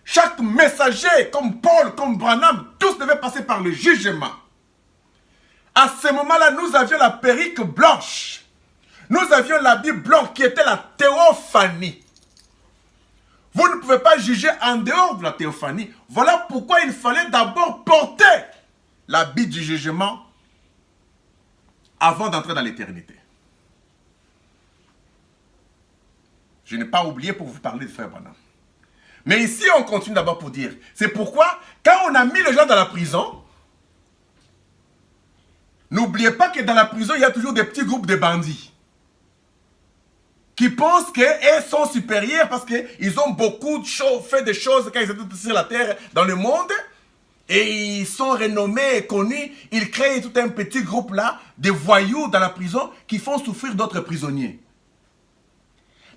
Chaque messager, comme Paul, comme Branham, tous devaient passer par le jugement. À ce moment-là, nous avions la perruque blanche. Nous avions l'habit blanc qui était la théophanie. Vous ne pouvez pas juger en dehors de la théophanie. Voilà pourquoi il fallait d'abord porter l'habit du jugement avant d'entrer dans l'éternité. Je n'ai pas oublié pour vous parler de Frère Branham. Mais ici, on continue d'abord pour dire, c'est pourquoi, quand on a mis les gens dans la prison, n'oubliez pas que dans la prison, il y a toujours des petits groupes de bandits qui pensent qu'ils sont supérieurs parce qu'ils ont beaucoup de choses, fait des choses quand ils étaient sur la terre, dans le monde, et ils sont renommés et connus. Ils créent tout un petit groupe là, de voyous dans la prison qui font souffrir d'autres prisonniers.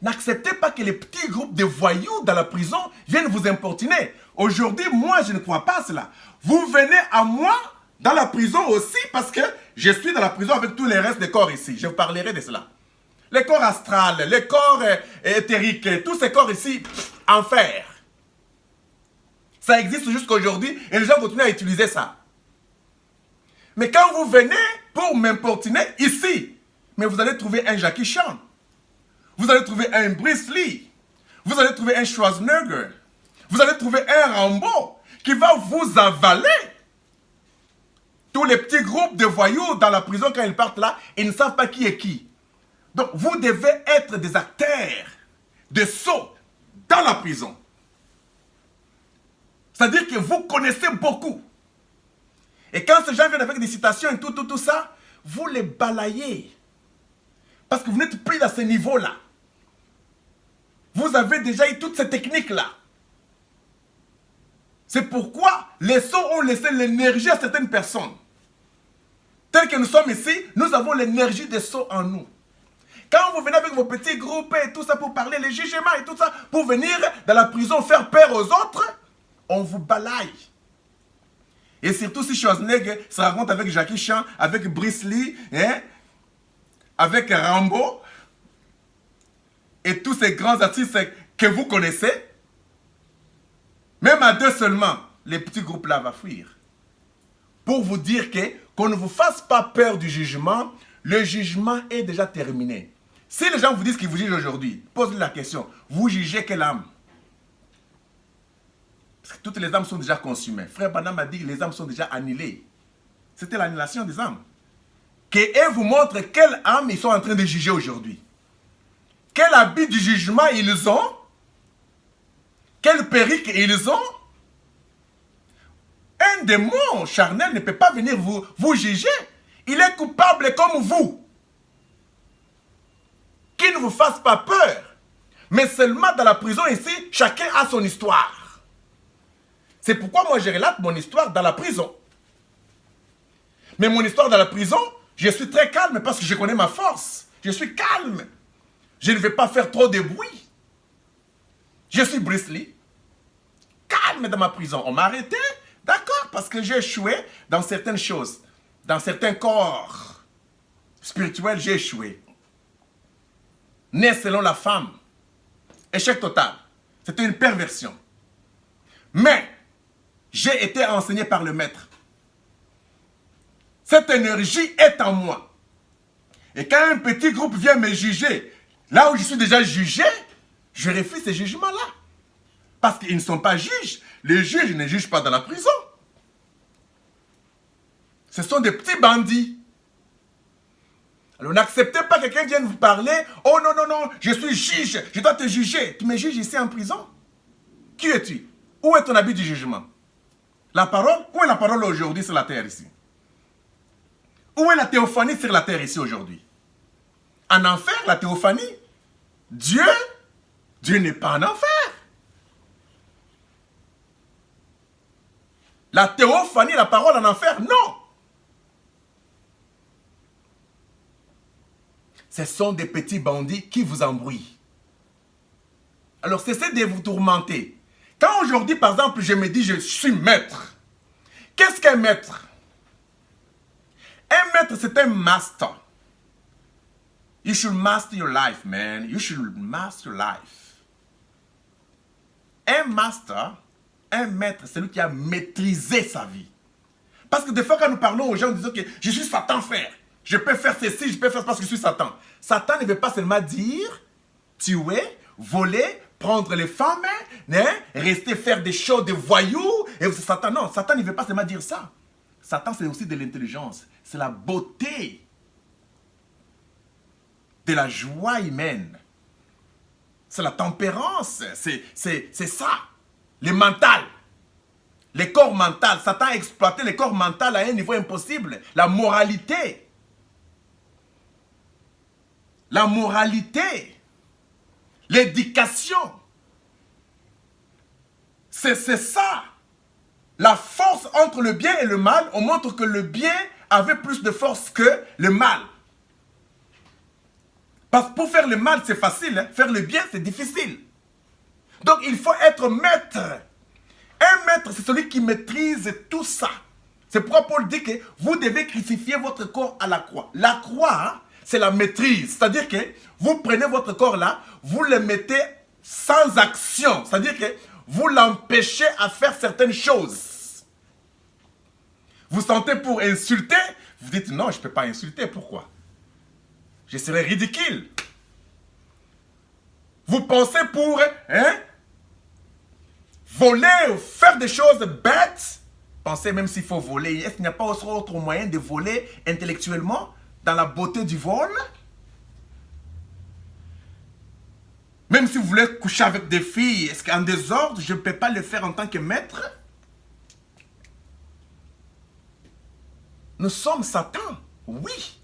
N'acceptez pas que les petits groupes de voyous dans la prison viennent vous importuner. Aujourd'hui, moi, je ne crois pas à cela. Vous venez à moi dans la prison aussi parce que je suis dans la prison avec tous les restes des corps ici. Je vous parlerai de cela. Les corps astrales, les corps éthériques, tous ces corps ici, enfer. Ça existe jusqu'à aujourd'hui et les gens continuent à utiliser ça. Mais quand vous venez pour m'importuner ici, mais vous allez trouver un Jackie Chan. Vous allez trouver un Bruce Lee. Vous allez trouver un Schwarzenegger. Vous allez trouver un Rambo qui va vous avaler. Tous les petits groupes de voyous dans la prison, quand ils partent là, ils ne savent pas qui est qui. Donc, vous devez être des acteurs, des sots dans la prison. C'est-à-dire que vous connaissez beaucoup. Et quand ces gens viennent avec des citations et tout ça, vous les balayez. Parce que vous n'êtes plus à ce niveau-là. Vous avez déjà eu toutes ces techniques-là. C'est pourquoi les sceaux ont laissé l'énergie à certaines personnes. Tel que nous sommes ici, nous avons l'énergie des sceaux en nous. Quand vous venez avec vos petits groupes et tout ça pour parler, les jugements et tout ça, pour venir dans la prison faire peur aux autres, on vous balaye. Et surtout si Schwarzenegger se rencontre avec Jackie Chan, avec Bruce Lee, hein, avec Rambo, et tous ces grands artistes que vous connaissez, même à deux seulement, les petits groupes là vont fuir. Pour vous dire qu'on ne vous fasse pas peur du jugement, le jugement est déjà terminé. Si les gens vous disent qu'ils vous jugent aujourd'hui, posez la question, vous jugez quelle âme? Parce que toutes les âmes sont déjà consumées. Frère Branham a dit que les âmes sont déjà annihilées. C'était l'annihilation des âmes. Et vous montre quelle âme ils sont en train de juger aujourd'hui. Quel habit du jugement ils ont? Quel perruque ils ont? Un démon charnel ne peut pas venir vous juger. Il est coupable comme vous. Qu'il ne vous fasse pas peur. Mais seulement dans la prison ici, chacun a son histoire. C'est pourquoi moi je relate mon histoire dans la prison. Mais mon histoire dans la prison, je suis très calme parce que je connais ma force. Je suis calme. Je ne vais pas faire trop de bruit. Je suis Bruce Lee. Calme dans ma prison. On m'a arrêté, d'accord, parce que j'ai échoué dans certaines choses. Dans certains corps spirituels, j'ai échoué. Né selon la femme. Échec total. C'était une perversion. Mais, j'ai été enseigné par le maître. Cette énergie est en moi. Et quand un petit groupe vient me juger, là où je suis déjà jugé, je refuse ces jugements-là. Parce qu'ils ne sont pas juges. Les juges ne jugent pas dans la prison. Ce sont des petits bandits. Alors n'acceptez pas que quelqu'un vienne vous parler. Oh non, non, non, je suis juge, je dois te juger. Tu me juges ici en prison? Qui es-tu? Où est ton habit du jugement? La parole? Où est la parole aujourd'hui sur la terre ici? Où est la théophanie sur la terre ici aujourd'hui? En enfer, la théophanie? Dieu n'est pas en enfer. La théophanie, la parole en enfer, non. Ce sont des petits bandits qui vous embrouillent. Alors cessez de vous tourmenter. Quand aujourd'hui, par exemple, je me dis je suis maître. Qu'est-ce qu'un maître? Un maître, c'est un master. You should master your life, man. You should master life. Un master, un maître, c'est lui qui a maîtrisé sa vie. Parce que des fois, quand nous parlons aux gens, nous disons que je suis Satan, frère. Je peux faire ceci, je peux faire parce que je suis Satan. Satan ne veut pas seulement dire tuer, voler, prendre les femmes, hein, rester faire des choses de voyous. Et Satan, non, Satan ne veut pas seulement dire ça. Satan, c'est aussi de l'intelligence. C'est la beauté. De la joie humaine. C'est la tempérance. C'est ça. Le mental. Le corps mental. Satan a exploité le corps mental à un niveau impossible. La moralité. La moralité. L'éducation. C'est ça. La force entre le bien et le mal, on montre que le bien avait plus de force que le mal. Parce que pour faire le mal, c'est facile. Hein? Faire le bien, c'est difficile. Donc, il faut être maître. Un maître, c'est celui qui maîtrise tout ça. C'est pourquoi Paul dit que vous devez crucifier votre corps à la croix. La croix, hein, c'est la maîtrise. C'est-à-dire que vous prenez votre corps là, vous le mettez sans action. C'est-à-dire que vous l'empêchez à faire certaines choses. Vous sentez pour insulter, vous dites non, je ne peux pas insulter. Pourquoi? Je serais ridicule. Vous pensez pour voler ou faire des choses bêtes. Pensez même s'il faut voler. Est-ce qu'il n'y a pas autre moyen de voler intellectuellement dans la beauté du vol? Même si vous voulez coucher avec des filles, est-ce qu'en désordre, je ne peux pas le faire en tant que maître? Nous sommes Satan, oui.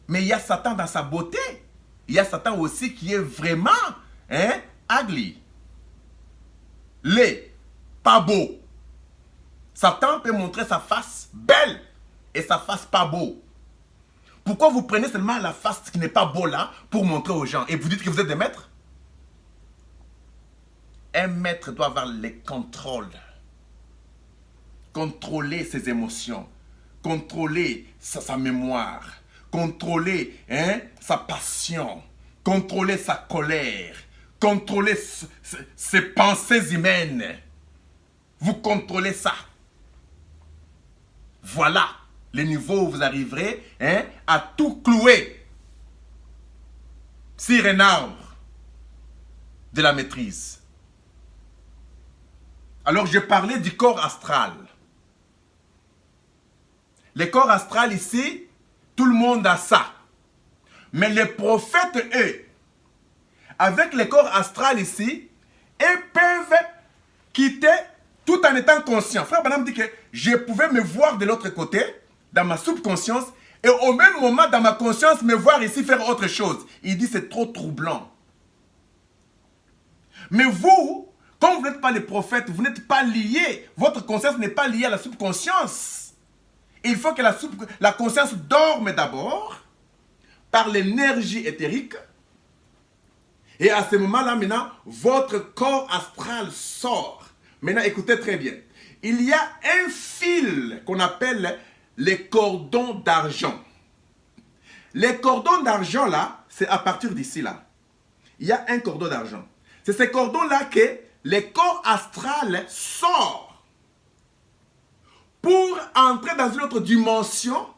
Mais il y a Satan dans sa beauté. Il y a Satan aussi qui est vraiment ugly. Laid, pas beau. Satan peut montrer sa face belle et sa face pas beau. Pourquoi vous prenez seulement la face qui n'est pas beau là pour montrer aux gens et vous dites que vous êtes des maîtres? Un maître doit avoir les contrôles. Contrôler ses émotions. Contrôler sa mémoire. Contrôler sa passion. Contrôler sa colère. Contrôler ses pensées humaines. Vous contrôlez ça. Voilà le niveau où vous arriverez à tout clouer sur un arbre de la maîtrise. Alors, je parlais du corps astral. Le corps astral ici, tout le monde a ça. Mais les prophètes, eux, avec le corps astral ici, ils peuvent quitter tout en étant conscients. Frère Branham dit que je pouvais me voir de l'autre côté, dans ma subconscience, et au même moment, dans ma conscience, me voir ici faire autre chose. Il dit c'est trop troublant. Mais vous, comme vous n'êtes pas les prophètes, vous n'êtes pas liés, votre conscience n'est pas liée à la subconscience. Il faut que la conscience dorme d'abord par l'énergie éthérique. Et à ce moment-là, maintenant, votre corps astral sort. Maintenant, écoutez très bien. Il y a un fil qu'on appelle les cordons d'argent. Les cordons d'argent, là, c'est à partir d'ici, là. Il y a un cordon d'argent. C'est ces cordons-là que le corps astral sort pour entrer dans une autre dimension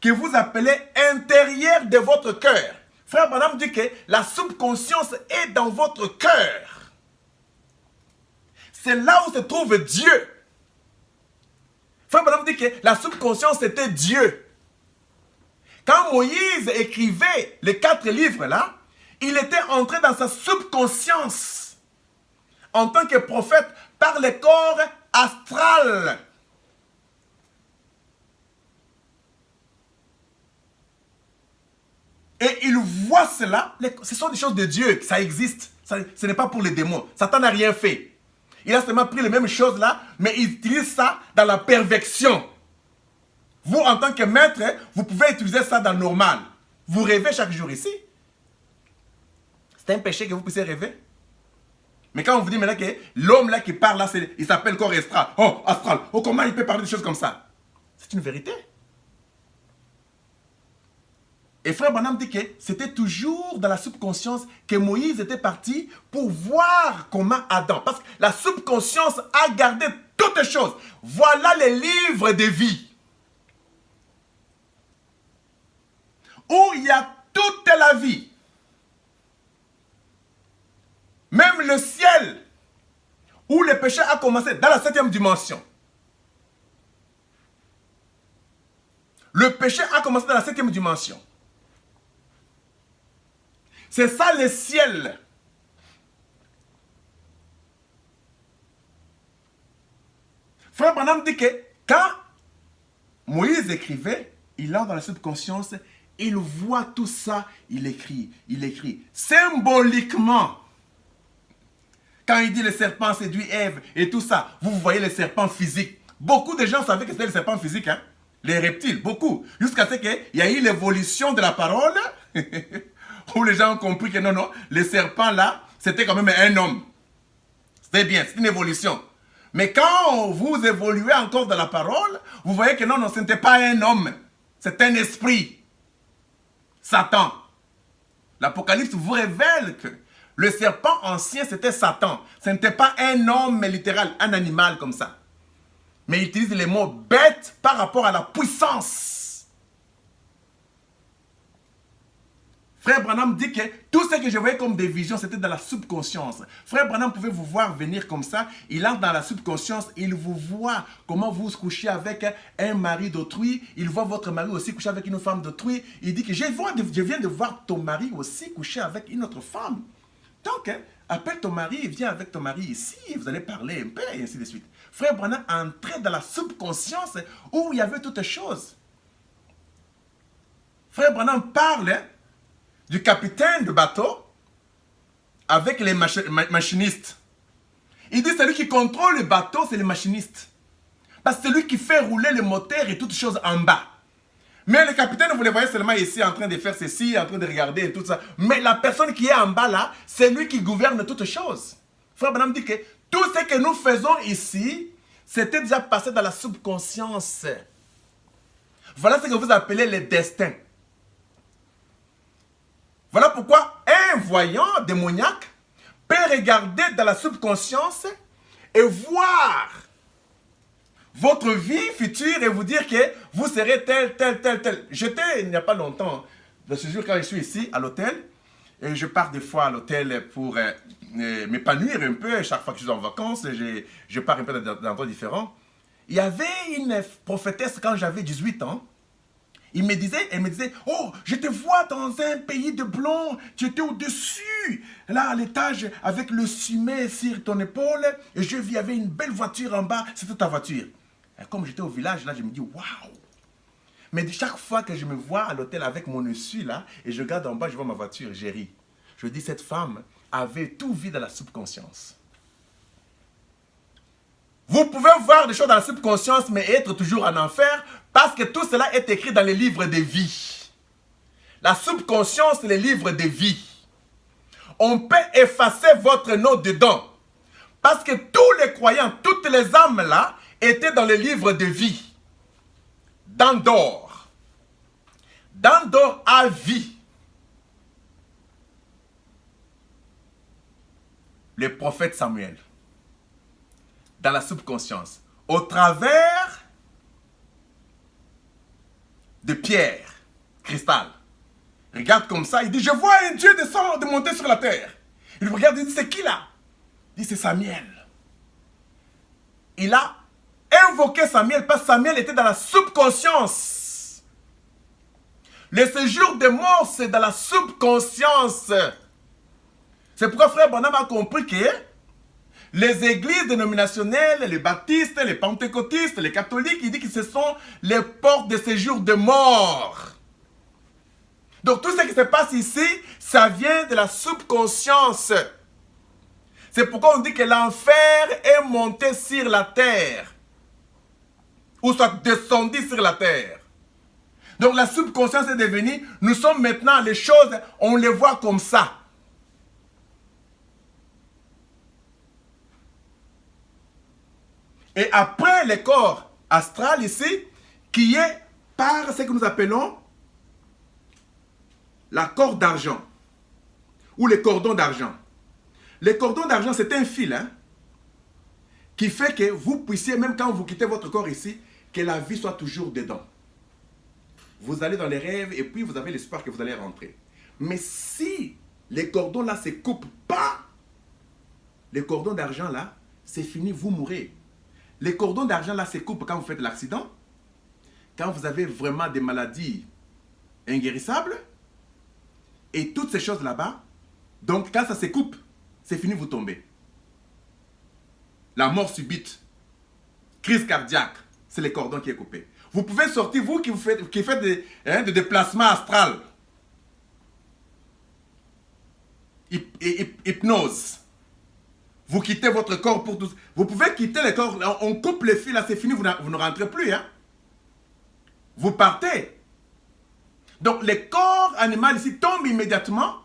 que vous appelez intérieure de votre cœur. Frère Branham dit que la subconscience est dans votre cœur. C'est là où se trouve Dieu. Frère Branham dit que la subconscience c'était Dieu. Quand Moïse écrivait les 4 livres là, il était entré dans sa subconscience en tant que prophète par le corps astral. Et il voit cela, ce sont des choses de Dieu, ça existe. Ce n'est pas pour les démons. Satan n'a rien fait. Il a seulement pris les mêmes choses là, mais il utilise ça dans la perversion. Vous, en tant que maître, vous pouvez utiliser ça dans le normal. Vous rêvez chaque jour ici. C'est un péché que vous puissiez rêver. Mais quand on vous dit maintenant que l'homme là qui parle là, il s'appelle corps astral. Oh, astral. Oh, comment il peut parler de choses comme ça? C'est une vérité. Et Frère Branham dit que c'était toujours dans la subconscience que Moïse était parti pour voir comment Adam. Parce que la subconscience a gardé toutes choses. Voilà les livres de vie. Où il y a toute la vie. Même le ciel. Où le péché a commencé dans la 7e dimension. Le péché a commencé dans la 7e dimension. C'est ça le ciel. Frère Branham dit que quand Moïse écrivait, il entre dans la subconscience, il voit tout ça, il écrit. Symboliquement. Quand il dit le serpent séduit Ève et tout ça, vous voyez le serpent physique. Beaucoup de gens savaient que c'était le serpent physique, hein? Les reptiles, beaucoup. Jusqu'à ce qu'il y a eu l'évolution de la parole. Où les gens ont compris que non, le serpent là, c'était quand même un homme. C'était bien, c'est une évolution. Mais quand vous évoluez encore dans la parole, vous voyez que non, ce n'était pas un homme. C'est un esprit. Satan. L'Apocalypse vous révèle que le serpent ancien, c'était Satan. Ce n'était pas un homme littéral, un animal comme ça. Mais il utilise les mots bête par rapport à la puissance. Frère Branham dit que tout ce que je voyais comme des visions, c'était dans la subconscience. Frère Branham pouvait vous voir venir comme ça. Il entre dans la subconscience, il vous voit comment vous couchez avec un mari d'autrui. Il voit votre mari aussi coucher avec une femme d'autrui. Il dit que je viens de voir ton mari aussi coucher avec une autre femme. Donc, appelle ton mari, viens avec ton mari ici, vous allez parler un peu, et ainsi de suite. Frère Branham entrait dans la subconscience où il y avait toutes choses. Frère Branham parle du capitaine de bateau avec les machinistes. Il dit celui qui contrôle le bateau, c'est le machiniste. Parce que c'est lui qui fait rouler le moteur et toutes choses en bas. Mais le capitaine, vous le voyez seulement ici en train de faire ceci, en train de regarder et tout ça. Mais la personne qui est en bas là, c'est lui qui gouverne toutes choses. Frère Branham dit que tout ce que nous faisons ici, c'était déjà passé dans la subconscience. Voilà ce que vous appelez le destin. Voilà pourquoi un voyant démoniaque peut regarder dans la subconscience et voir votre vie future et vous dire que vous serez tel, tel, tel, tel. J'étais, il n'y a pas longtemps, de ce jour quand je suis ici à l'hôtel, et je pars des fois à l'hôtel pour m'épanouir un peu, chaque fois que je suis en vacances, je pars un peu dans des endroits différents. Il y avait une prophétesse quand j'avais 18 ans. Elle me disait, oh, je te vois dans un pays de blancs, tu étais au-dessus, là à l'étage, avec le fumet sur ton épaule, et je vis, il y avait une belle voiture en bas, c'était ta voiture. Et comme j'étais au village, là, je me dis, waouh! Mais chaque fois que je me vois à l'hôtel avec mon essuie, là, et je regarde en bas, je vois ma voiture, j'ai ri. Je dis, cette femme avait tout vu dans la subconscience. Vous pouvez voir des choses dans la subconscience, mais être toujours en enfer, parce que tout cela est écrit dans les livres de vie. La subconscience, c'est les livres de vie. On peut effacer votre nom dedans. Parce que tous les croyants, toutes les âmes là, étaient dans les livres de vie. D'Andor. D'Andor à vie. Le prophète Samuel. Dans la subconscience. Au travers de pierre, cristal. Regarde comme ça, il dit, je vois un Dieu descendre, de monter sur la terre. Il regarde, il dit, c'est qui là? Il dit, c'est Samuel. Il a invoqué Samuel parce que Samuel était dans la subconscience. Le séjour des morts, c'est dans la subconscience. C'est pourquoi frère Branham a compris que les églises dénominationnelles, les baptistes, les pentecôtistes, les catholiques, il dit que ce sont les portes de séjour de mort. Donc tout ce qui se passe ici, ça vient de la subconscience. C'est pourquoi on dit que l'enfer est monté sur la terre. Ou soit descendu sur la terre. Donc la subconscience est devenue, nous sommes maintenant, les choses, on les voit comme ça. Et après le corps astral ici, qui est par ce que nous appelons la corde d'argent, ou les cordons d'argent. Les cordons d'argent, c'est un fil qui fait que vous puissiez, même quand vous quittez votre corps ici, que la vie soit toujours dedans. Vous allez dans les rêves et puis vous avez l'espoir que vous allez rentrer. Mais si les cordons là se coupent pas, les cordons d'argent là, c'est fini, vous mourrez. Les cordons d'argent là se coupent quand vous faites l'accident, quand vous avez vraiment des maladies inguérissables, et toutes ces choses là-bas. Donc quand ça se coupe, c'est fini, vous tombez. La mort subite, crise cardiaque, c'est le cordon qui est coupé. Vous pouvez sortir, vous qui faites des déplacements astrales, hypnose. Vous quittez votre corps pour tous. Vous pouvez quitter le corps, on coupe les fils là, c'est fini, vous ne rentrez plus. Vous partez. Donc le corps animal ici tombe immédiatement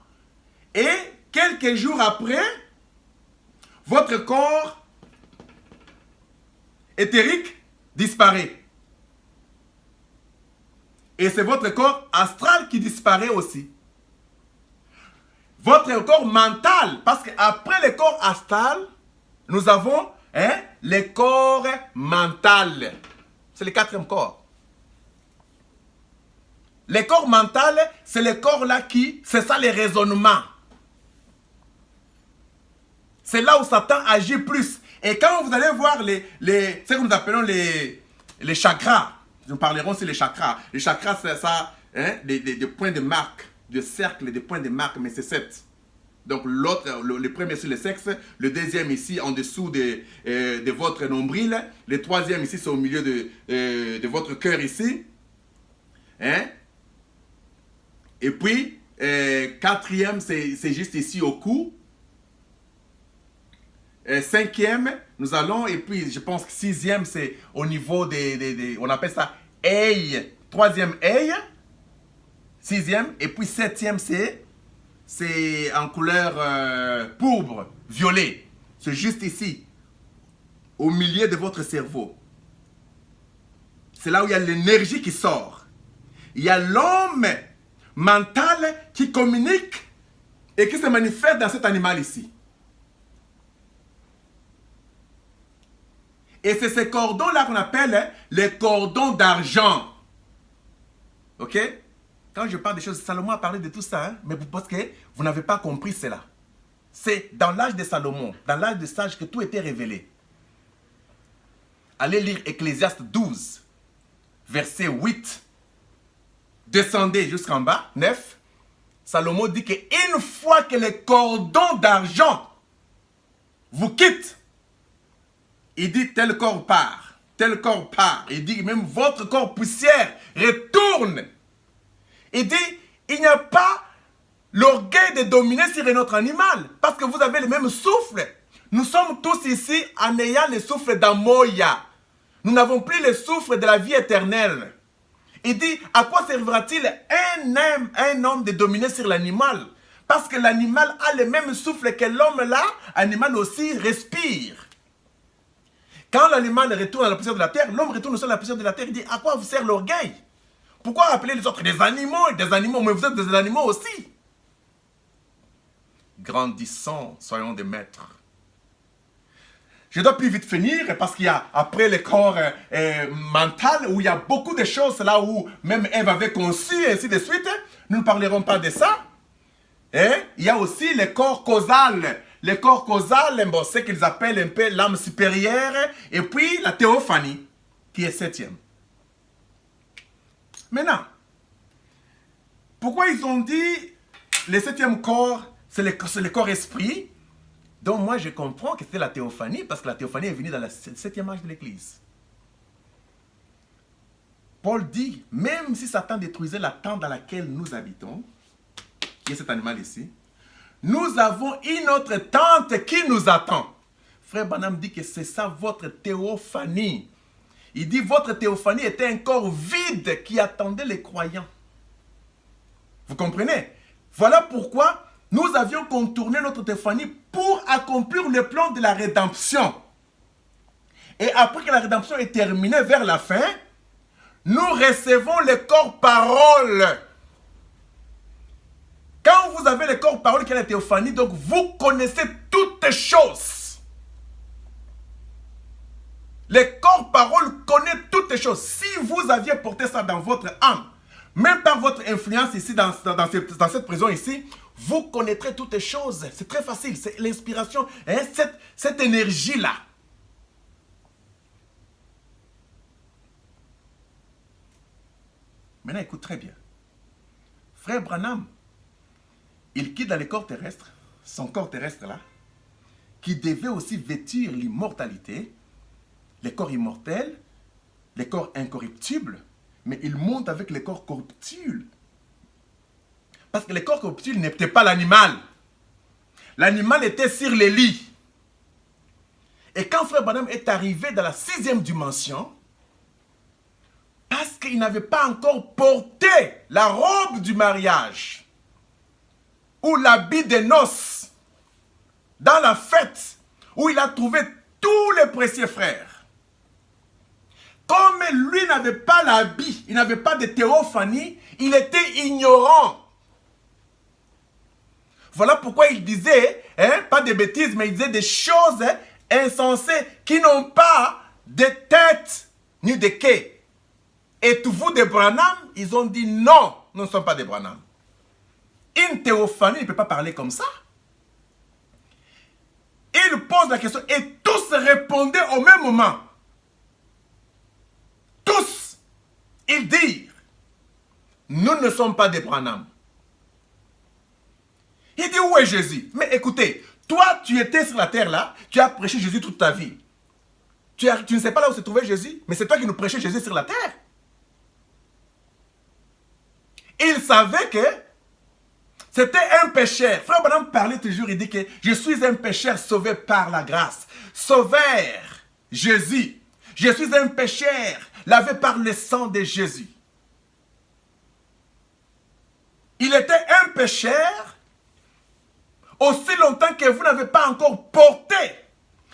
et quelques jours après, votre corps éthérique disparaît. Et c'est votre corps astral qui disparaît aussi. Votre corps mental, parce qu'après le corps astral, nous avons le corps mental. C'est le quatrième corps. Le corps mental, c'est le corps là qui, c'est ça les raisonnements. C'est là où Satan agit plus. Et quand vous allez voir ce que nous appelons les chakras, nous parlerons sur les chakras. Les chakras, c'est ça, des points de marque, de cercle, des points de marque, mais c'est 7. Donc l'autre, le premier sur le sexe, le deuxième ici en dessous de votre nombril, le troisième ici c'est au milieu de votre cœur ici. Hein? Et puis, quatrième c'est juste ici au cou. Cinquième, nous allons, et puis je pense que sixième c'est au niveau on appelle ça œil. Troisième œil. Sixième, et puis septième c'est en couleur pourpre, violet. C'est juste ici, au milieu de votre cerveau. C'est là où il y a l'énergie qui sort. Il y a l'homme mental qui communique et qui se manifeste dans cet animal ici. Et c'est ces cordons-là qu'on appelle les cordons d'argent. Ok? Quand je parle des choses, Salomon a parlé de tout ça, hein? Mais parce que vous n'avez pas compris cela. C'est dans l'âge de Salomon, dans l'âge de sage que tout était révélé. Allez lire Ecclésiaste 12, verset 8. Descendez jusqu'en bas, 9. Salomon dit qu'une fois que les cordons d'argent vous quittent, il dit tel corps part, tel corps part. Il dit même votre corps poussière retourne. Il dit, il n'y a pas l'orgueil de dominer sur un autre animal. Parce que vous avez le même souffle. Nous sommes tous ici en ayant le souffle d'Amoya. Nous n'avons plus le souffle de la vie éternelle. Il dit, à quoi servira-t-il un homme de dominer sur l'animal? Parce que l'animal a le même souffle que l'homme là. L'animal aussi respire. Quand l'animal retourne à la poussière de la terre, l'homme retourne aussi à la poussière de la terre. Il dit, à quoi vous sert l'orgueil? Pourquoi appeler les autres des animaux, mais vous êtes des animaux aussi. Grandissons, soyons des maîtres. Je dois plus vite finir parce qu'il y a après le corps mental où il y a beaucoup de choses là où même Ève avait conçu et ainsi de suite. Nous ne parlerons pas de ça. Et il y a aussi le corps causal. Le corps causal, bon, c'est qu'ils appellent un peu l'âme supérieure et puis la théophanie qui est septième. Maintenant, pourquoi ils ont dit le septième corps, c'est le corps esprit? Donc moi je comprends que c'est la théophanie, parce que la théophanie est venue dans le septième âge de l'Église. Paul dit, même si Satan détruisait la tente dans laquelle nous habitons, qui est cet animal ici, nous avons une autre tente qui nous attend. Frère Branham dit que c'est ça votre théophanie. Il dit, votre théophanie était un corps vide qui attendait les croyants. Vous comprenez? Voilà pourquoi nous avions contourné notre théophanie pour accomplir le plan de la rédemption. Et après que la rédemption est terminée vers la fin, nous recevons le corps parole. Quand vous avez le corps parole qui est la théophanie, donc vous connaissez toutes choses. Le corps parole connaît toutes les choses. Si vous aviez porté ça dans votre âme, même par votre influence ici, dans cette prison ici, vous connaîtrez toutes les choses. C'est très facile. C'est l'inspiration, hein, cette énergie-là. Maintenant, écoute très bien. Frère Branham, il quitte dans le corps terrestre, son corps terrestre là, qui devait aussi vêtir l'immortalité, les corps immortels, les corps incorruptibles, mais il monte avec les corps corruptibles. Parce que les corps corruptibles n'étaient pas l'animal. L'animal était sur les lits. Et quand Frère Branham est arrivé dans la 6e dimension, parce qu'il n'avait pas encore porté la robe du mariage, ou l'habit des noces, dans la fête, où il a trouvé tous les précieux frères. Comme lui n'avait pas l'habit, il n'avait pas de théophanie, il était ignorant. Voilà pourquoi il disait, hein, pas des bêtises, mais il disait des choses insensées qui n'ont pas de tête ni de quai. Et tous vous des Branham, ils ont dit non, nous ne sommes pas des Branham. Une théophanie ne peut pas parler comme ça. Il pose la question et tous répondaient au même moment. Tous, ils dirent, nous ne sommes pas des Branham. Il dit, où où est Jésus? Mais écoutez, toi, tu étais sur la terre là, tu as prêché Jésus toute ta vie. Tu ne sais pas là où se trouvait Jésus, mais c'est toi qui nous prêchais Jésus sur la terre. Il savait que c'était un pécheur. Frère Branham parlait toujours, il dit que je suis un pécheur sauvé par la grâce. Sauveur, Jésus. Je suis un pécheur lavé par le sang de Jésus. Il était un pécheur aussi longtemps que vous n'avez pas encore porté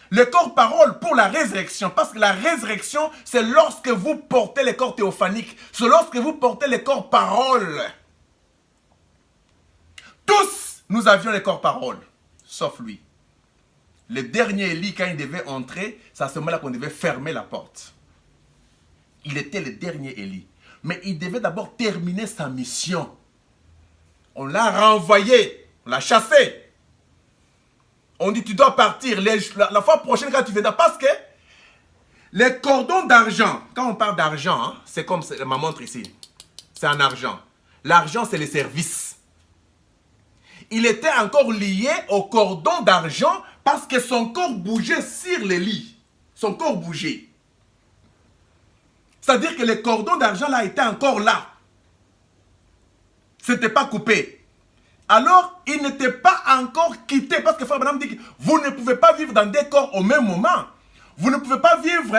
le corps parole pour la résurrection. Parce que la résurrection, c'est lorsque vous portez le corps théophanique. C'est lorsque vous portez le corps parole. Tous, nous avions les corps parole, sauf lui. Le dernier Élie, quand il devait entrer, c'est à ce moment-là qu'on devait fermer la porte. Il était le dernier Élie. Mais il devait d'abord terminer sa mission. On l'a renvoyé, on l'a chassé. On dit, tu dois partir la fois prochaine quand tu viendras. Parce que les cordons d'argent, quand on parle d'argent, hein, c'est comme ma montre ici. C'est en argent. L'argent, c'est les services. Il était encore lié au cordon d'argent parce que son corps bougeait sur les lits. Son corps bougeait. C'est-à-dire que le cordon d'argent là était encore là. Ce n'était pas coupé. Alors, il n'était pas encore quitté. Parce que Frère Branham dit que vous ne pouvez pas vivre dans des corps au même moment. Vous ne pouvez pas vivre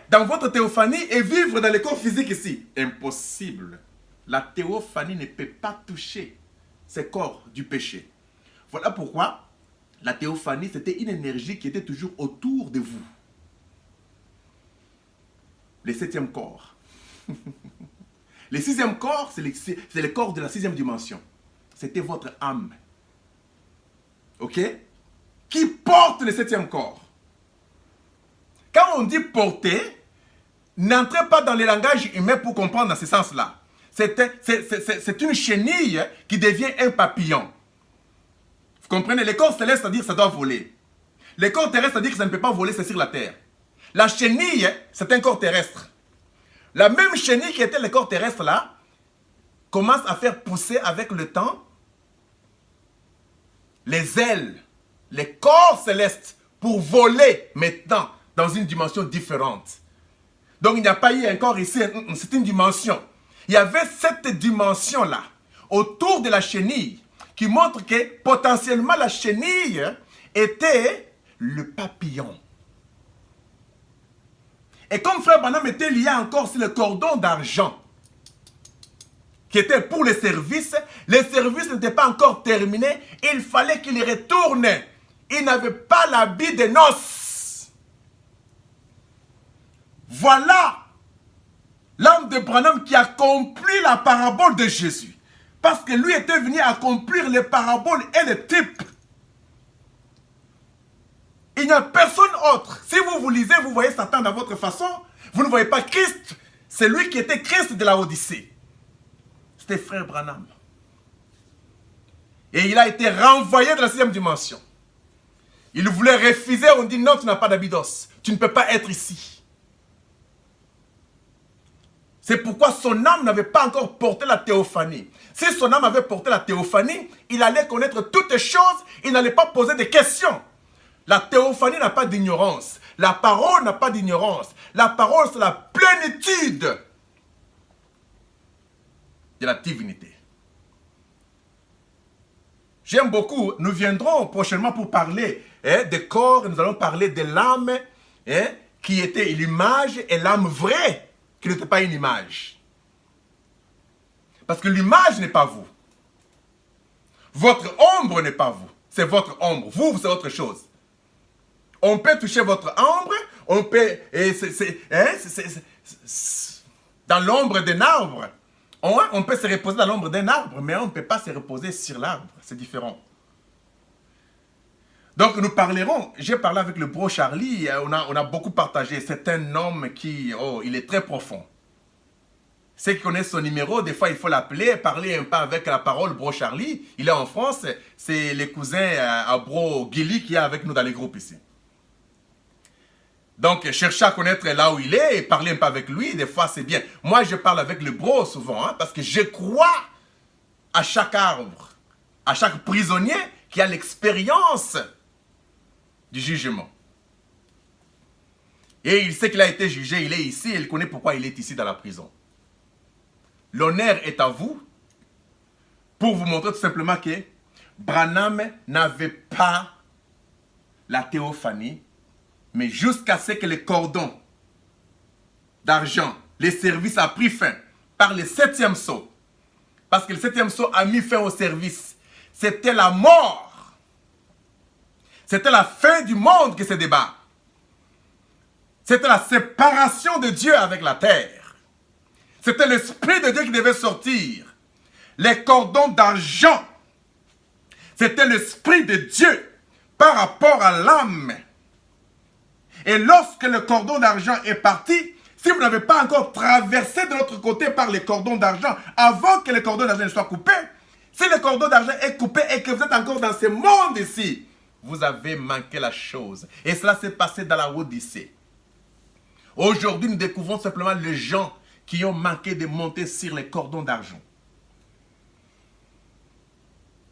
dans votre théophanie et vivre dans les corps physiques ici. Impossible. La théophanie ne peut pas toucher ces corps du péché. Voilà pourquoi la théophanie, c'était une énergie qui était toujours autour de vous. Le septième corps. Le sixième corps, c'est le corps de la sixième dimension. C'était votre âme. Ok? Qui porte le septième corps. Quand on dit porter, n'entrez pas dans le langage humain pour comprendre dans ce sens-là. C'est une chenille qui devient un papillon. Vous comprenez? Les corps célestes, c'est-à-dire que ça doit voler. Les corps terrestres, c'est-à-dire que ça ne peut pas voler, c'est sur la terre. La chenille, c'est un corps terrestre. La même chenille qui était le corps terrestre là, commence à faire pousser avec le temps les ailes, les corps célestes pour voler maintenant dans une dimension différente. Donc il n'y a pas eu un corps ici, c'est une dimension. Il y avait cette dimension-là autour de la chenille qui montre que potentiellement la chenille était le papillon. Et comme Frère Branham était lié encore sur le cordon d'argent, qui était pour les services n'étaient pas encore terminés, il fallait qu'il retourne. Il n'avait pas l'habit de noces. Voilà l'âme de Branham qui accomplit la parabole de Jésus. Parce que lui était venu accomplir les paraboles et les types. Il n'y a personne autre. Si vous lisez, vous voyez Satan dans votre façon, vous ne voyez pas Christ. C'est lui qui était Christ de la Odyssée. C'était Frère Branham. Et il a été renvoyé de la sixième dimension. Il voulait refuser, on dit non, tu n'as pas d'habitos. Tu ne peux pas être ici. C'est pourquoi son âme n'avait pas encore porté la théophanie. Si son âme avait porté la théophanie, il allait connaître toutes choses, il n'allait pas poser de questions. La théophanie n'a pas d'ignorance. La parole n'a pas d'ignorance. La parole, c'est la plénitude de la divinité. J'aime beaucoup. Nous viendrons prochainement pour parler des corps. Nous allons parler de l'âme qui était l'image et l'âme vraie qui n'était pas une image. Parce que l'image n'est pas vous. Votre ombre n'est pas vous. C'est votre ombre. Vous, c'est autre chose. On peut toucher votre ombre, on peut, dans l'ombre d'un arbre. On peut se reposer dans l'ombre d'un arbre, mais on ne peut pas se reposer sur l'arbre. C'est différent. Donc nous parlerons, j'ai parlé avec le bro Charlie, on a beaucoup partagé. C'est un homme qui, il est très profond. Ceux qui connaissent son numéro, des fois il faut l'appeler, parler un peu avec la parole, bro Charlie. Il est en France, c'est les cousins à bro Gilly qui est avec nous dans les groupes ici. Donc, chercher à connaître là où il est et parler un peu avec lui, des fois c'est bien. Moi, je parle avec le bro souvent, parce que je crois à chaque arbre, à chaque prisonnier qui a l'expérience du jugement. Et il sait qu'il a été jugé, il est ici, il connaît pourquoi il est ici dans la prison. L'honneur est à vous pour vous montrer tout simplement que Branham n'avait pas la théophanie, mais jusqu'à ce que les cordons d'argent, les services a pris fin par le 7e sceau. Parce que le 7e sceau a mis fin au service. C'était la mort. C'était la fin du monde qui se débat. C'était la séparation de Dieu avec la terre. C'était l'Esprit de Dieu qui devait sortir. Les cordons d'argent, c'était l'Esprit de Dieu par rapport à l'âme. Et lorsque le cordon d'argent est parti, si vous n'avez pas encore traversé de l'autre côté par les cordons d'argent, avant que le cordon d'argent ne soit coupé, si le cordon d'argent est coupé et que vous êtes encore dans ce monde ici, vous avez manqué la chose. Et cela s'est passé dans la Odyssée. Aujourd'hui, nous découvrons simplement les gens qui ont manqué de monter sur les cordons d'argent.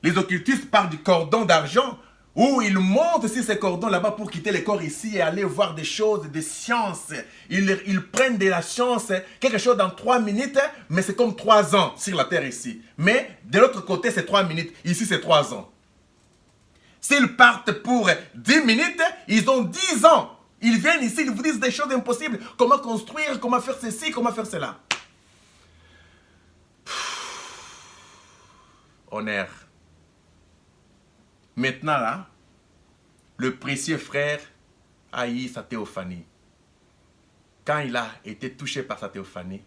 Les occultistes parlent du cordon d'argent où ils montent sur ces cordons là-bas pour quitter le corps ici et aller voir des choses, des sciences. Ils prennent de la science, quelque chose dans 3 minutes, mais c'est comme 3 ans sur la terre ici. Mais de l'autre côté, c'est 3 minutes. Ici, c'est 3 ans. S'ils partent pour 10 minutes, ils ont 10 ans. Ils viennent ici, ils vous disent des choses impossibles. Comment construire, comment faire ceci, comment faire cela. Honneur. Maintenant là, le précieux frère a eu sa théophanie. Quand il a été touché par sa théophanie,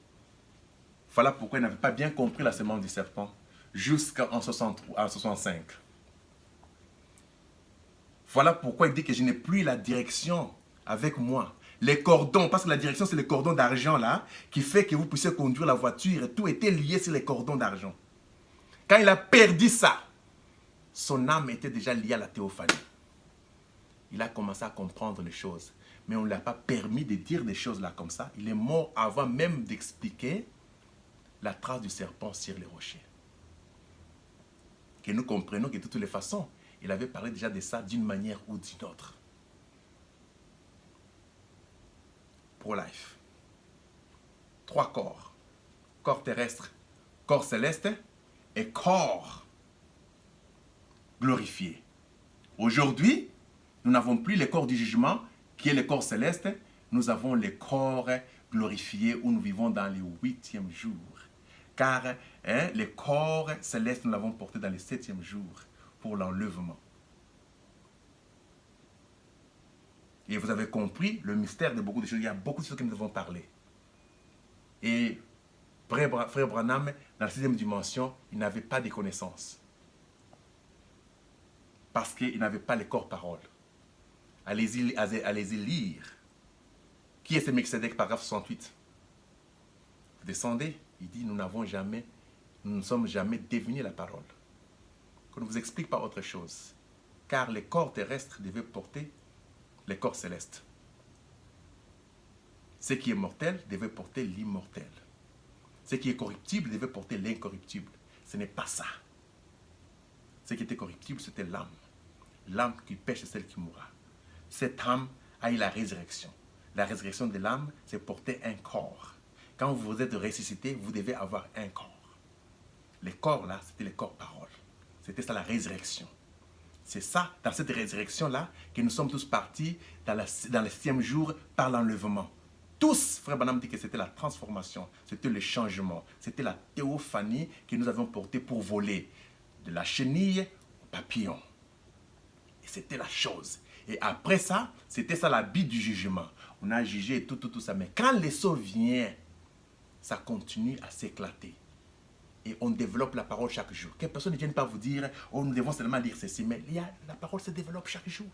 voilà pourquoi il n'avait pas bien compris la semence du serpent jusqu'en 65. Voilà pourquoi il dit que je n'ai plus la direction avec moi. Les cordons, parce que la direction c'est le cordon d'argent là, qui fait que vous puissiez conduire la voiture et tout était lié sur les cordons d'argent. Quand il a perdu ça, son âme était déjà liée à la théophanie. Il a commencé à comprendre les choses. Mais on ne lui a pas permis de dire des choses là comme ça. Il est mort avant même d'expliquer la trace du serpent sur les rochers. Que nous comprenons que de toutes les façons, il avait parlé déjà de ça d'une manière ou d'une autre. Pro-life. 3 corps. Corps terrestre, corps céleste et corps glorifié. Aujourd'hui, nous n'avons plus le corps du jugement, qui est le corps céleste. Nous avons le corps glorifié où nous vivons dans le 8e jour. Car le corps céleste, nous l'avons porté dans le 7e jour pour l'enlèvement. Et vous avez compris le mystère de beaucoup de choses. Il y a beaucoup de choses que nous devons parler. Et Frère Branham, dans la 6e dimension, il n'avait pas de connaissances. Parce qu'il n'avait pas le corps-parole. Allez-y lire. Qui est ce Melchisedec, paragraphe 68? Vous descendez, il dit, nous ne sommes jamais devenus la parole. Qu'on ne vous explique pas autre chose. Car les corps terrestres devaient porter les corps célestes. Ce qui est mortel devait porter l'immortel. Ce qui est corruptible devait porter l'incorruptible. Ce n'est pas ça. Ce qui était corruptible, c'était l'âme. L'âme qui pêche, c'est celle qui mourra. Cette âme a eu la résurrection. La résurrection de l'âme, c'est porter un corps. Quand vous êtes ressuscité, vous devez avoir un corps. Les corps là, c'était les corps paroles. C'était ça la résurrection. C'est ça, dans cette résurrection-là, que nous sommes tous partis dans le 6e jour par l'enlèvement. Tous, Frère Branham dit que c'était la transformation, c'était le changement, c'était la théophanie que nous avions portée pour voler de la chenille au papillon. Et c'était la chose. Et après ça, c'était ça la bite du jugement. On a jugé tout ça. Mais quand le sceau vient, ça continue à s'éclater. Et on développe la parole chaque jour. Que personne ne vienne pas vous dire, oh, nous devons seulement lire ceci. Mais la parole se développe chaque jour.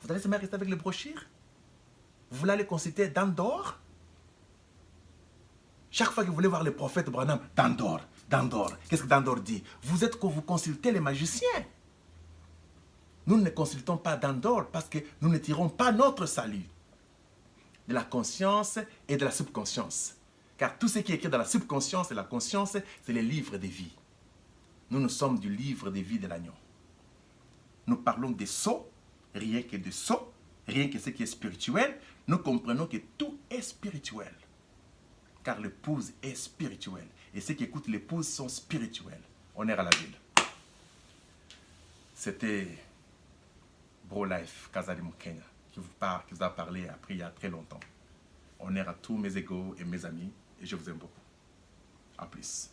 Vous allez seulement rester avec les brochures? Vous voulez aller consulter Dandor? Chaque fois que vous voulez voir le prophète Branham, Dandor. Qu'est-ce que Dandor dit? Vous êtes que vous consultez les magiciens. Nous ne consultons pas Dandor parce que nous ne tirons pas notre salut de la conscience et de la subconscience. Car tout ce qui est écrit dans la subconscience et la conscience, c'est les livres de vie. Nous sommes du livre de vie de l'agneau. nous parlons des sceaux, rien que des sceaux, rien que ce qui est spirituel, nous comprenons que tout est spirituel. Car l'épouse est spirituelle. Et ceux qui écoutent l'épouse sont spirituels. Honneur à la ville. C'était Bro Life, Kazali Mukenya, qui vous a parlé après il y a très longtemps. Honneur à tous mes égaux et mes amis. Et je vous aime beaucoup. A plus.